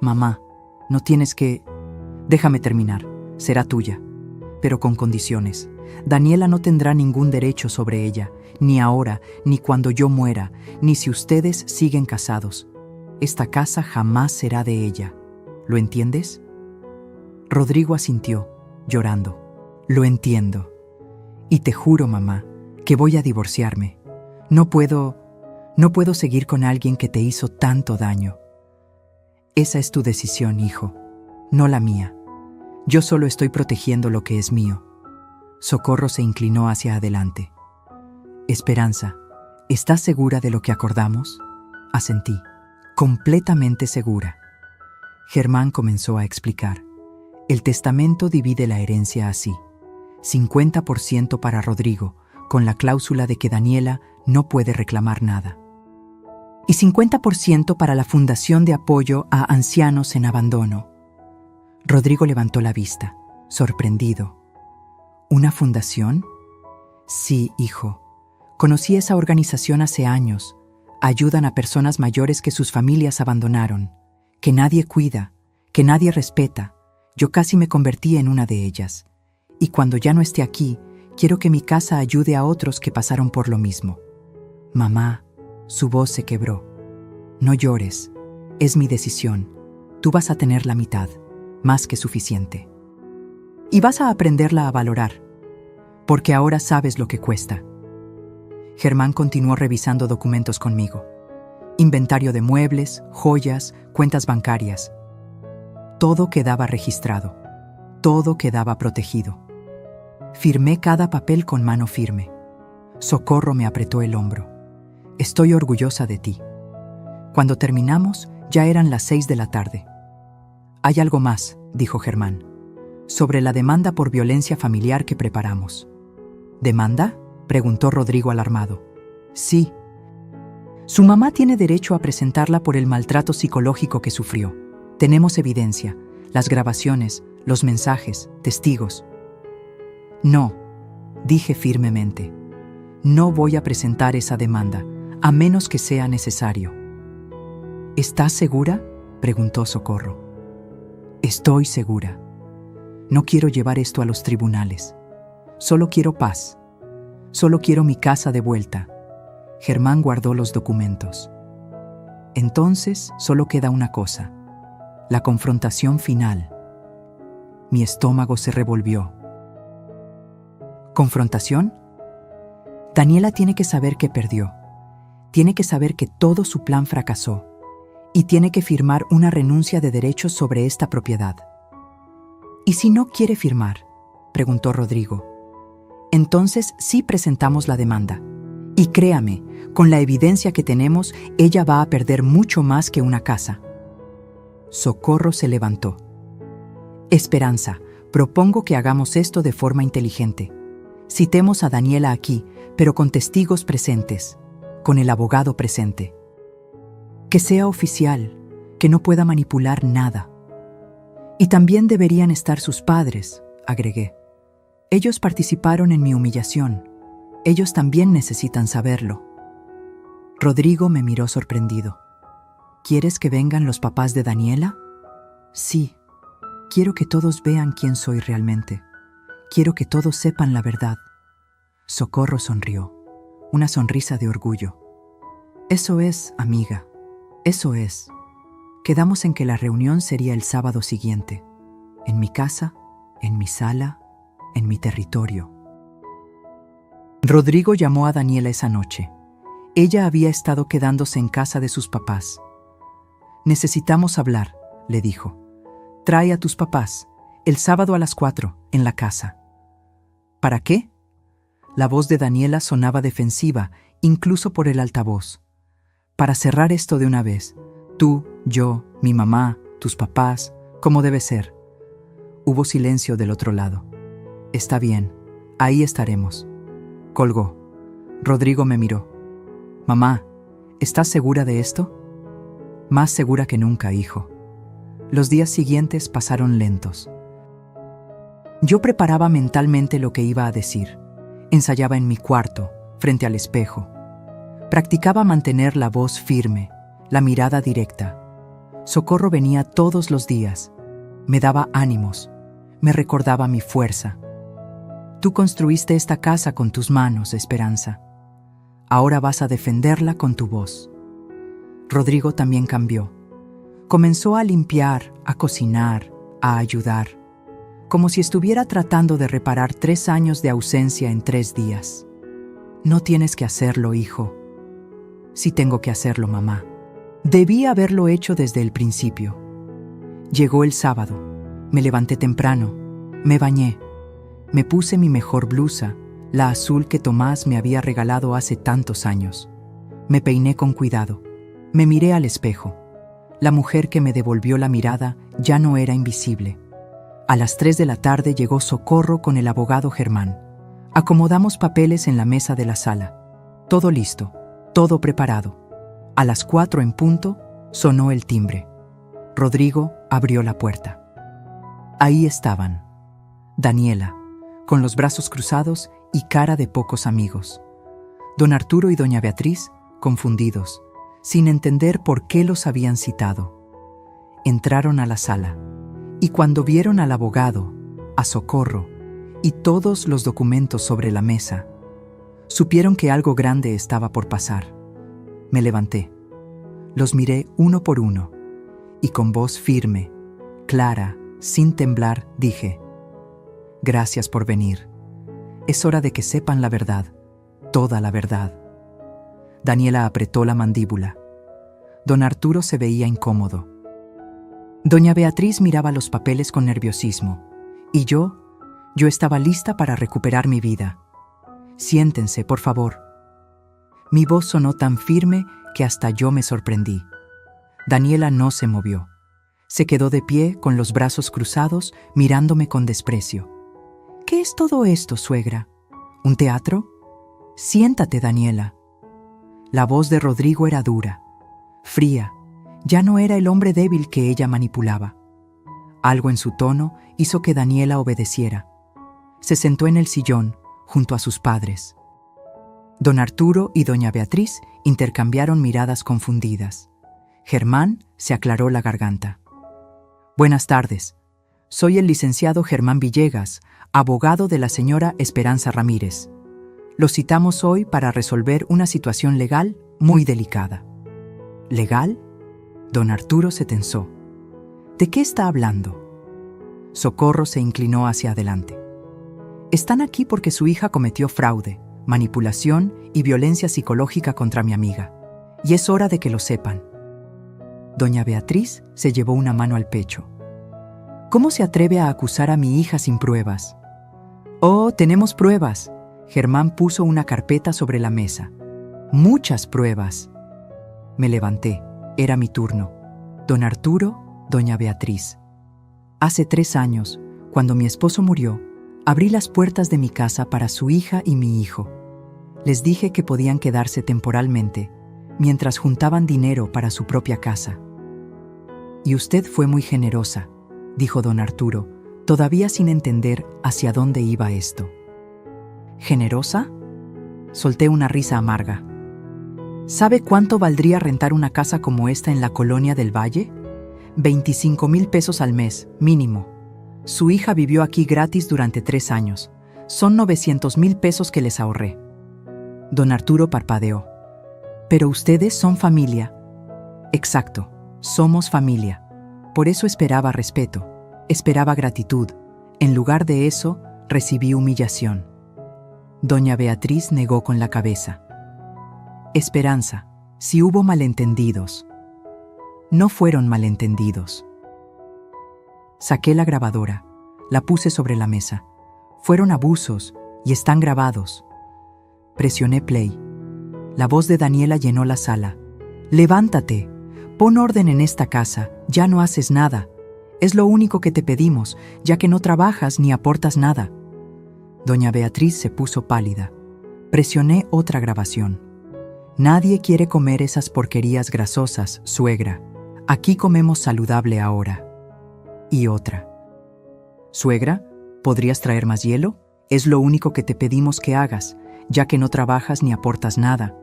«Mamá, no tienes que...» «Déjame terminar. Será tuya, pero con condiciones. Daniela no tendrá ningún derecho sobre ella, ni ahora, ni cuando yo muera, ni si ustedes siguen casados. Esta casa jamás será de ella. ¿Lo entiendes?» Rodrigo asintió, llorando. «Lo entiendo. Y te juro, mamá, que voy a divorciarme. No puedo seguir con alguien que te hizo tanto daño». «Esa es tu decisión, hijo, no la mía. Yo solo estoy protegiendo lo que es mío». Socorro se inclinó hacia adelante. «Esperanza, ¿estás segura de lo que acordamos?» Asentí, completamente segura. Germán comenzó a explicar. El testamento divide la herencia así: 50% para Rodrigo, con la cláusula de que Daniela no puede reclamar nada, y 50% para la Fundación de Apoyo a Ancianos en Abandono. Rodrigo levantó la vista, sorprendido. ¿Una fundación? Sí, hijo. Conocí esa organización hace años. Ayudan a personas mayores que sus familias abandonaron, que nadie cuida, que nadie respeta. Yo casi me convertí en una de ellas. Y cuando ya no esté aquí, quiero que mi casa ayude a otros que pasaron por lo mismo». «Mamá», su voz se quebró. «No llores. Es mi decisión. Tú vas a tener la mitad, más que suficiente. Y vas a aprenderla a valorar, porque ahora sabes lo que cuesta». Germán continuó revisando documentos conmigo. Inventario de muebles, joyas, cuentas bancarias. Todo quedaba registrado. Todo quedaba protegido. Firmé cada papel con mano firme. Socorro me apretó el hombro. «Estoy orgullosa de ti». Cuando terminamos, ya eran las 6 de la tarde. «Hay algo más», dijo Germán, «sobre la demanda por violencia familiar que preparamos». «¿Demanda?», preguntó Rodrigo alarmado. «Sí. Su mamá tiene derecho a presentarla por el maltrato psicológico que sufrió. Tenemos evidencia, las grabaciones, los mensajes, testigos». «No», dije firmemente. «No voy a presentar esa demanda, a menos que sea necesario». «¿Estás segura?», preguntó Socorro. «Estoy segura». No quiero llevar esto a los tribunales. Solo quiero paz. Solo quiero mi casa de vuelta. Germán guardó los documentos. Entonces solo queda una cosa: la confrontación final. Mi estómago se revolvió. ¿Confrontación? Daniela tiene que saber que perdió. Tiene que saber que todo su plan fracasó. Y tiene que firmar una renuncia de derechos sobre esta propiedad. ¿Y si no quiere firmar?, preguntó Rodrigo. Entonces sí presentamos la demanda. Y créame, con la evidencia que tenemos, ella va a perder mucho más que una casa. Socorro se levantó. Esperanza, propongo que hagamos esto de forma inteligente. Citemos a Daniela aquí, pero con testigos presentes, con el abogado presente. Que sea oficial, que no pueda manipular nada. Y también deberían estar sus padres, agregué. Ellos participaron en mi humillación. Ellos también necesitan saberlo. Rodrigo me miró sorprendido. ¿Quieres que vengan los papás de Daniela? Sí. Quiero que todos vean quién soy realmente. Quiero que todos sepan la verdad. Socorro sonrió, una sonrisa de orgullo. Eso es, amiga. Eso es. Quedamos en que la reunión sería el sábado siguiente. En mi casa, en mi sala, en mi territorio. Rodrigo llamó a Daniela esa noche. Ella había estado quedándose en casa de sus papás. Necesitamos hablar, le dijo. Trae a tus papás, el sábado a las 4, en la casa. ¿Para qué? La voz de Daniela sonaba defensiva, incluso por el altavoz. Para cerrar esto de una vez. Tú, yo, mi mamá, tus papás, como debe ser. Hubo silencio del otro lado. Está bien, ahí estaremos. Colgó. Rodrigo me miró. Mamá, ¿estás segura de esto? Más segura que nunca, hijo. Los días siguientes pasaron lentos. Yo preparaba mentalmente lo que iba a decir. Ensayaba en mi cuarto, frente al espejo. Practicaba mantener la voz firme, la mirada directa. Socorro venía todos los días. Me daba ánimos. Me recordaba mi fuerza. Tú construiste esta casa con tus manos, Esperanza. Ahora vas a defenderla con tu voz. Rodrigo también cambió. Comenzó a limpiar, a cocinar, a ayudar, como si estuviera tratando de reparar 3 años de ausencia en 3 días. No tienes que hacerlo, hijo. Sí tengo que hacerlo, mamá. Debí haberlo hecho desde el principio. Llegó el sábado. Me levanté temprano. Me bañé. Me puse mi mejor blusa, la azul que Tomás me había regalado hace tantos años. Me peiné con cuidado. Me miré al espejo. La mujer que me devolvió la mirada ya no era invisible. A las 3 de la tarde llegó Socorro con el abogado Germán. Acomodamos papeles en la mesa de la sala. Todo listo, todo preparado. A las 4 en punto, sonó el timbre. Rodrigo abrió la puerta. Ahí estaban. Daniela, con los brazos cruzados y cara de pocos amigos. Don Arturo y doña Beatriz, confundidos, sin entender por qué los habían citado. Entraron a la sala, y cuando vieron al abogado, a Socorro, y todos los documentos sobre la mesa, supieron que algo grande estaba por pasar. Me levanté. Los miré uno por uno, y con voz firme, clara, sin temblar, dije: gracias por venir. Es hora de que sepan la verdad, toda la verdad. Daniela apretó la mandíbula. Don Arturo se veía incómodo. Doña Beatriz miraba los papeles con nerviosismo. Y yo estaba lista para recuperar mi vida. Siéntense, por favor. Mi voz sonó tan firme que hasta yo me sorprendí. Daniela no se movió. Se quedó de pie con los brazos cruzados, mirándome con desprecio. ¿Qué es todo esto, suegra? ¿Un teatro? Siéntate, Daniela. La voz de Rodrigo era dura, fría. Ya no era el hombre débil que ella manipulaba. Algo en su tono hizo que Daniela obedeciera. Se sentó en el sillón, junto a sus padres. Don Arturo y doña Beatriz intercambiaron miradas confundidas. Germán se aclaró la garganta. Buenas tardes. Soy el licenciado Germán Villegas, abogado de la señora Esperanza Ramírez. Lo citamos hoy para resolver una situación legal muy delicada. ¿Legal? Don Arturo se tensó. ¿De qué está hablando? Socorro se inclinó hacia adelante. Están aquí porque su hija cometió fraude, manipulación y violencia psicológica contra mi amiga. Y es hora de que lo sepan. Doña Beatriz se llevó una mano al pecho. ¿Cómo se atreve a acusar a mi hija sin pruebas? Oh, tenemos pruebas. Germán puso una carpeta sobre la mesa. Muchas pruebas. Me levanté. Era mi turno. Don Arturo, doña Beatriz. Hace 3 años, cuando mi esposo murió, abrí las puertas de mi casa para su hija y mi hijo. Les dije que podían quedarse temporalmente, mientras juntaban dinero para su propia casa. Y usted fue muy generosa, dijo don Arturo, todavía sin entender hacia dónde iba esto. ¿Generosa? Solté una risa amarga. ¿Sabe cuánto valdría rentar una casa como esta en la colonia del Valle? 25,000 pesos al mes, mínimo. Su hija vivió aquí gratis durante 3 años. Son 900,000 pesos que les ahorré. Don Arturo parpadeó. Pero ustedes son familia. Exacto, somos familia. Por eso esperaba respeto, esperaba gratitud. En lugar de eso, recibí humillación. Doña Beatriz negó con la cabeza. Esperanza, si hubo malentendidos. No fueron malentendidos. Saqué la grabadora, la puse sobre la mesa. Fueron abusos y están grabados. Presioné play. La voz de Daniela llenó la sala. Levántate, pon orden en esta casa, ya no haces nada. Es lo único que te pedimos, ya que no trabajas ni aportas nada. Doña Beatriz se puso pálida. Presioné otra grabación. Nadie quiere comer esas porquerías grasosas, suegra. Aquí comemos saludable ahora. Y otra. Suegra, ¿podrías traer más hielo? Es lo único que te pedimos que hagas, ya que no trabajas ni aportas nada.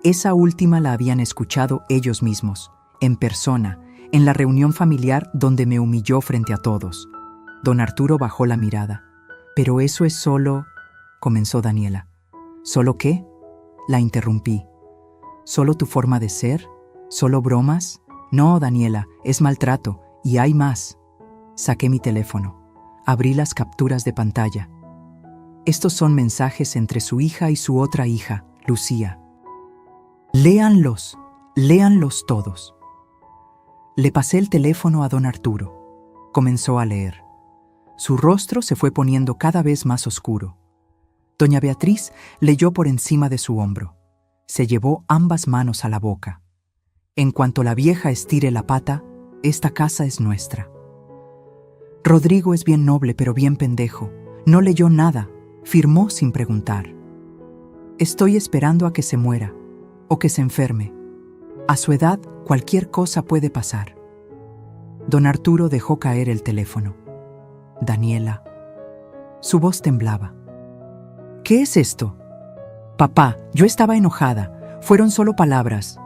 Esa última la habían escuchado ellos mismos, en persona, en la reunión familiar donde me humilló frente a todos. Don Arturo bajó la mirada. «Pero eso es solo…», comenzó Daniela. «¿Solo qué?», la interrumpí. «¿Solo tu forma de ser? ¿Solo bromas? No, Daniela, es maltrato, y hay más». Saqué mi teléfono. Abrí las capturas de pantalla. Estos son mensajes entre su hija y su otra hija, Lucía. Léanlos todos. Le pasé el teléfono a don Arturo. Comenzó a leer. Su rostro se fue poniendo cada vez más oscuro. Doña Beatriz leyó por encima de su hombro. Se llevó ambas manos a la boca. En cuanto la vieja estire la pata, esta casa es nuestra. Rodrigo es bien noble, pero bien pendejo. No leyó nada, firmó sin preguntar. Estoy esperando a que se muera, o que se enferme. A su edad, cualquier cosa puede pasar. Don Arturo dejó caer el teléfono. Daniela. Su voz temblaba. ¿Qué es esto? Papá, yo estaba enojada. Fueron solo palabras.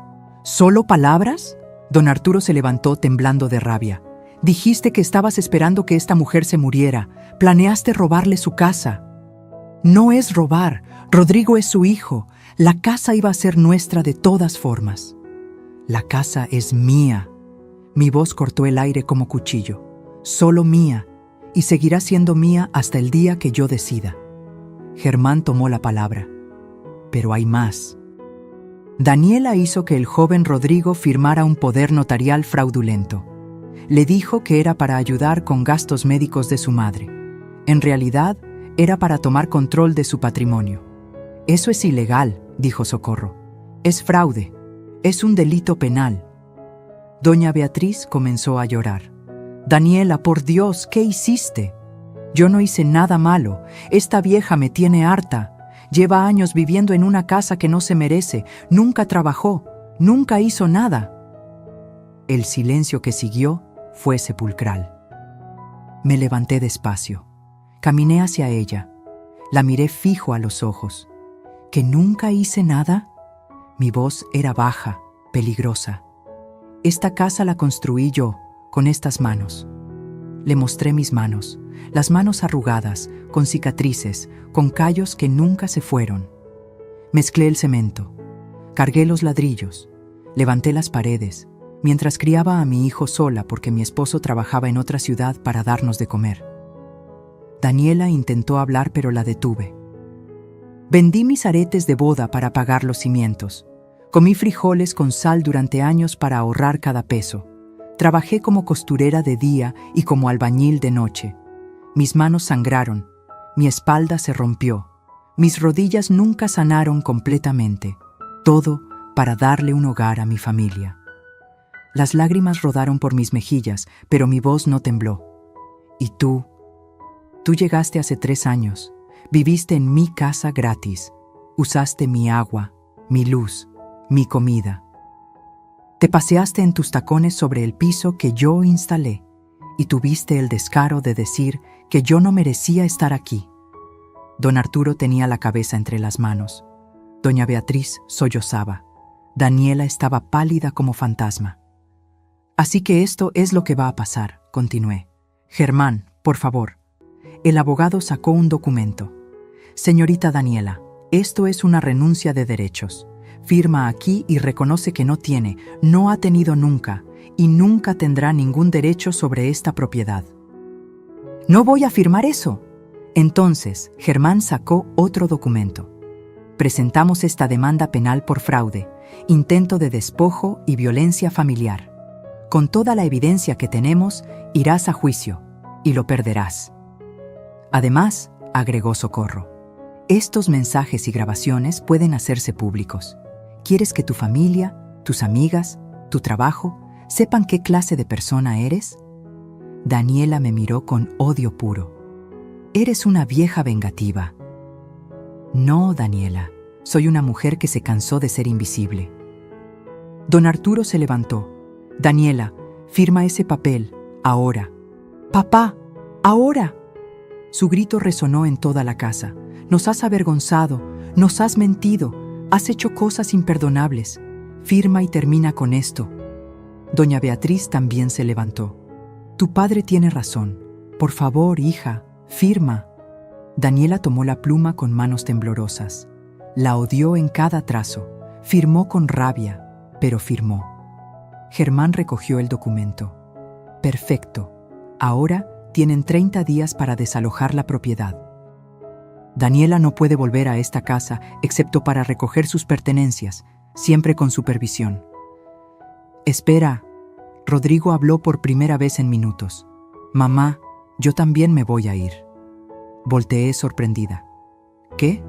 ¿Solo palabras? Don Arturo se levantó temblando de rabia. Dijiste que estabas esperando que esta mujer se muriera. Planeaste robarle su casa. No es robar. Rodrigo es su hijo. La casa iba a ser nuestra de todas formas. La casa es mía. Mi voz cortó el aire como cuchillo. Solo mía. Y seguirá siendo mía hasta el día que yo decida. Germán tomó la palabra. Pero hay más. Daniela hizo que el joven Rodrigo firmara un poder notarial fraudulento. Le dijo que era para ayudar con gastos médicos de su madre. En realidad, era para tomar control de su patrimonio. Eso es ilegal, dijo Socorro. Es fraude. Es un delito penal. Doña Beatriz comenzó a llorar. Daniela, por Dios, ¿qué hiciste? Yo no hice nada malo. Esta vieja me tiene harta. Lleva años viviendo en una casa que no se merece. Nunca trabajó. Nunca hizo nada. El silencio que siguió fue sepulcral. Me levanté despacio. Caminé hacia ella. La miré fijo a los ojos. ¿Que nunca hice nada? Mi voz era baja, peligrosa. Esta casa la construí yo, con estas manos. Le mostré mis manos, las manos arrugadas, con cicatrices, con callos que nunca se fueron. Mezclé el cemento, cargué los ladrillos, levanté las paredes, mientras criaba a mi hijo sola porque mi esposo trabajaba en otra ciudad para darnos de comer. Daniela intentó hablar, pero la detuve. Vendí mis aretes de boda para pagar los cimientos. Comí frijoles con sal durante años para ahorrar cada peso. Trabajé como costurera de día y como albañil de noche. Mis manos sangraron, mi espalda se rompió, mis rodillas nunca sanaron completamente. Todo para darle un hogar a mi familia. Las lágrimas rodaron por mis mejillas, pero mi voz no tembló. ¿Y tú? Tú llegaste hace 3 años. Viviste en mi casa gratis. Usaste mi agua, mi luz, mi comida. Te paseaste en tus tacones sobre el piso que yo instalé y tuviste el descaro de decir que yo no merecía estar aquí. Don Arturo tenía la cabeza entre las manos. Doña Beatriz sollozaba. Daniela estaba pálida como fantasma. Así que esto es lo que va a pasar, continué. Germán, por favor. El abogado sacó un documento. Señorita Daniela, esto es una renuncia de derechos. Firma aquí y reconoce que no ha tenido nunca y nunca tendrá ningún derecho sobre esta propiedad. No voy a firmar eso. Entonces, Germán sacó otro documento. Presentamos esta demanda penal por fraude, intento de despojo y violencia familiar. Con toda la evidencia que tenemos, irás a juicio y lo perderás. Además, agregó Socorro, estos mensajes y grabaciones pueden hacerse públicos. ¿Quieres que tu familia, tus amigas, tu trabajo, sepan qué clase de persona eres? Daniela me miró con odio puro. Eres una vieja vengativa. No, Daniela, soy una mujer que se cansó de ser invisible. Don Arturo se levantó. Daniela, firma ese papel, ahora. ¡Papá! ¡Ahora! Su grito resonó en toda la casa. Nos has avergonzado, nos has mentido, has hecho cosas imperdonables. Firma y termina con esto. Doña Beatriz también se levantó. Tu padre tiene razón. Por favor, hija, firma. Daniela tomó la pluma con manos temblorosas. La odió en cada trazo. Firmó con rabia, pero firmó. Germán recogió el documento. Perfecto. Ahora tienen 30 días para desalojar la propiedad. Daniela no puede volver a esta casa excepto para recoger sus pertenencias, siempre con supervisión. Espera. Rodrigo habló por primera vez en minutos. Mamá, yo también me voy a ir. Volteé sorprendida. ¿Qué?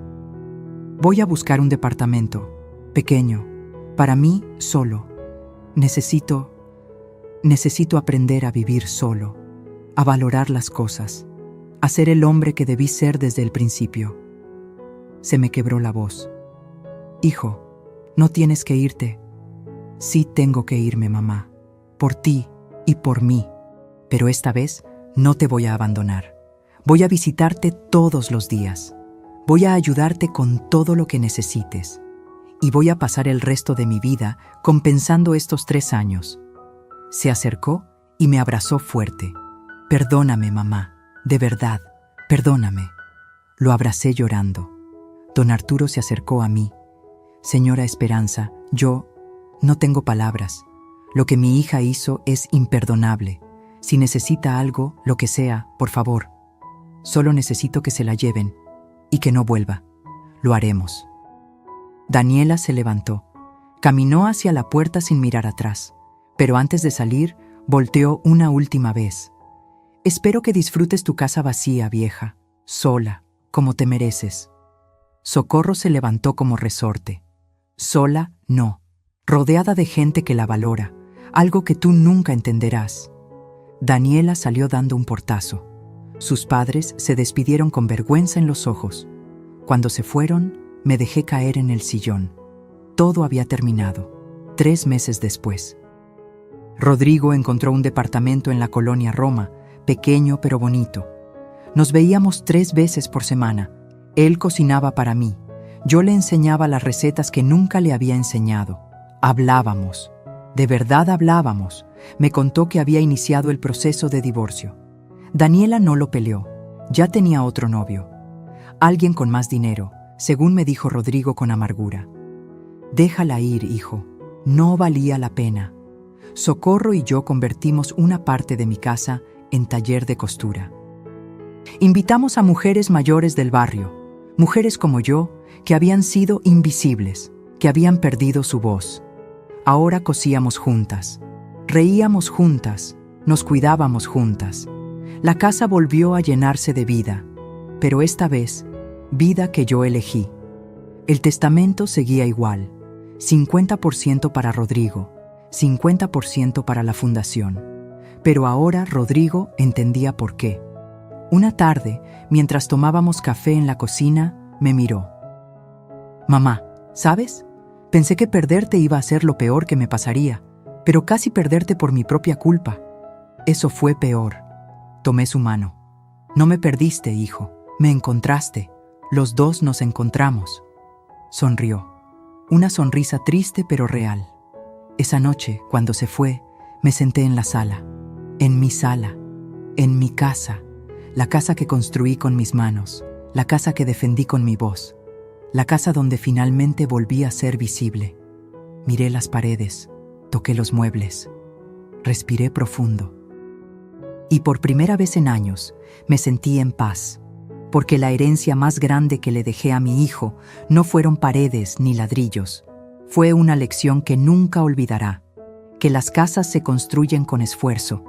Voy a buscar un departamento, pequeño, para mí solo. Necesito aprender a vivir solo, a valorar las cosas, a ser el hombre que debí ser desde el principio. Se me quebró la voz. Hijo, no tienes que irte. Sí tengo que irme, mamá, por ti y por mí, pero esta vez no te voy a abandonar. Voy a visitarte todos los días. Voy a ayudarte con todo lo que necesites. Y voy a pasar el resto de mi vida compensando estos 3 años. Se acercó y me abrazó fuerte. Perdóname, mamá, de verdad, perdóname. Lo abracé llorando. Don Arturo se acercó a mí. Señora Esperanza, yo no tengo palabras. Lo que mi hija hizo es imperdonable. Si necesita algo, lo que sea, por favor. Solo necesito que se la lleven y que no vuelva. Lo haremos. Daniela se levantó. Caminó hacia la puerta sin mirar atrás, pero antes de salir, volteó una última vez. Espero que disfrutes tu casa vacía, vieja, sola, como te mereces. Socorro se levantó como resorte. Sola, no. Rodeada de gente que la valora, algo que tú nunca entenderás. Daniela salió dando un portazo. Sus padres se despidieron con vergüenza en los ojos. Cuando se fueron, me dejé caer en el sillón. Todo había terminado. 3 meses después. Rodrigo encontró un departamento en la colonia Roma, pequeño pero bonito. Nos veíamos 3 veces por semana. Él cocinaba para mí. Yo le enseñaba las recetas que nunca le había enseñado. Hablábamos. De verdad hablábamos. Me contó que había iniciado el proceso de divorcio. Daniela no lo peleó. Ya tenía otro novio. Alguien con más dinero, según me dijo Rodrigo con amargura. Déjala ir, hijo. No valía la pena. Socorro y yo convertimos una parte de mi casa en taller de costura. Invitamos a mujeres mayores del barrio, mujeres como yo, que habían sido invisibles, que habían perdido su voz. Ahora cosíamos juntas, reíamos juntas, nos cuidábamos juntas. La casa volvió a llenarse de vida, pero esta vez, vida que yo elegí. El testamento seguía igual, 50% para Rodrigo, 50% para la fundación. Pero ahora Rodrigo entendía por qué. Una tarde, mientras tomábamos café en la cocina, me miró. Mamá, ¿sabes? Pensé que perderte iba a ser lo peor que me pasaría, pero casi perderte por mi propia culpa. Eso fue peor. Tomé su mano. No me perdiste, hijo. Me encontraste. Los dos nos encontramos. Sonrió. Una sonrisa triste pero real. Esa noche, cuando se fue, me senté en la sala. En mi sala. En mi casa. La casa que construí con mis manos. La casa que defendí con mi voz. La casa donde finalmente volví a ser visible. Miré las paredes. Toqué los muebles. Respiré profundo. Y por primera vez en años, me sentí en paz. Porque la herencia más grande que le dejé a mi hijo no fueron paredes ni ladrillos. Fue una lección que nunca olvidará. Que las casas se construyen con esfuerzo.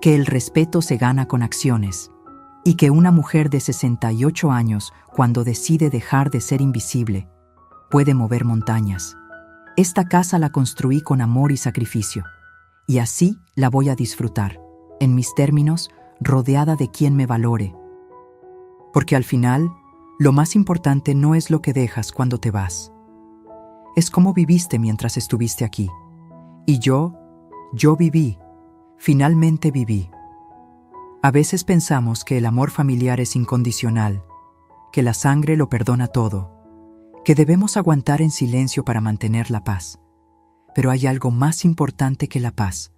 Que el respeto se gana con acciones. Y que una mujer de 68 años, cuando decide dejar de ser invisible, puede mover montañas. Esta casa la construí con amor y sacrificio. Y así la voy a disfrutar, en mis términos, rodeada de quien me valore. Porque al final, lo más importante no es lo que dejas cuando te vas. Es cómo viviste mientras estuviste aquí. Y yo viví, finalmente viví. A veces pensamos que el amor familiar es incondicional, que la sangre lo perdona todo, que debemos aguantar en silencio para mantener la paz. Pero hay algo más importante que la paz,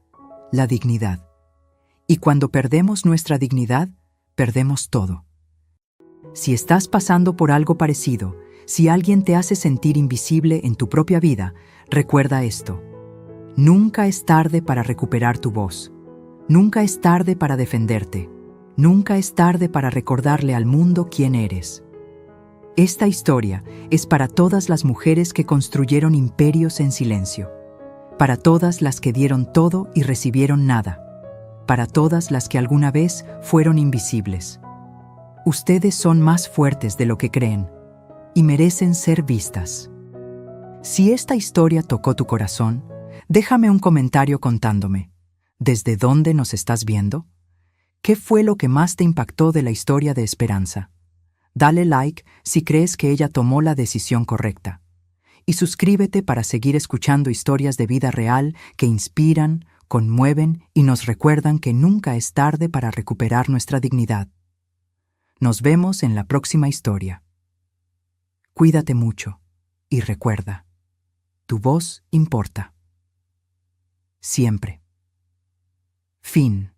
la dignidad. Y cuando perdemos nuestra dignidad, perdemos todo. Si estás pasando por algo parecido, si alguien te hace sentir invisible en tu propia vida, recuerda esto. Nunca es tarde para recuperar tu voz. Nunca es tarde para defenderte. Nunca es tarde para recordarle al mundo quién eres. Esta historia es para todas las mujeres que construyeron imperios en silencio. Para todas las que dieron todo y recibieron nada. Para todas las que alguna vez fueron invisibles. Ustedes son más fuertes de lo que creen y merecen ser vistas. Si esta historia tocó tu corazón, déjame un comentario contándome. ¿Desde dónde nos estás viendo? ¿Qué fue lo que más te impactó de la historia de Esperanza? Dale like si crees que ella tomó la decisión correcta. Y suscríbete para seguir escuchando historias de vida real que inspiran, conmueven y nos recuerdan que nunca es tarde para recuperar nuestra dignidad. Nos vemos en la próxima historia. Cuídate mucho y recuerda, tu voz importa. Siempre. Fin.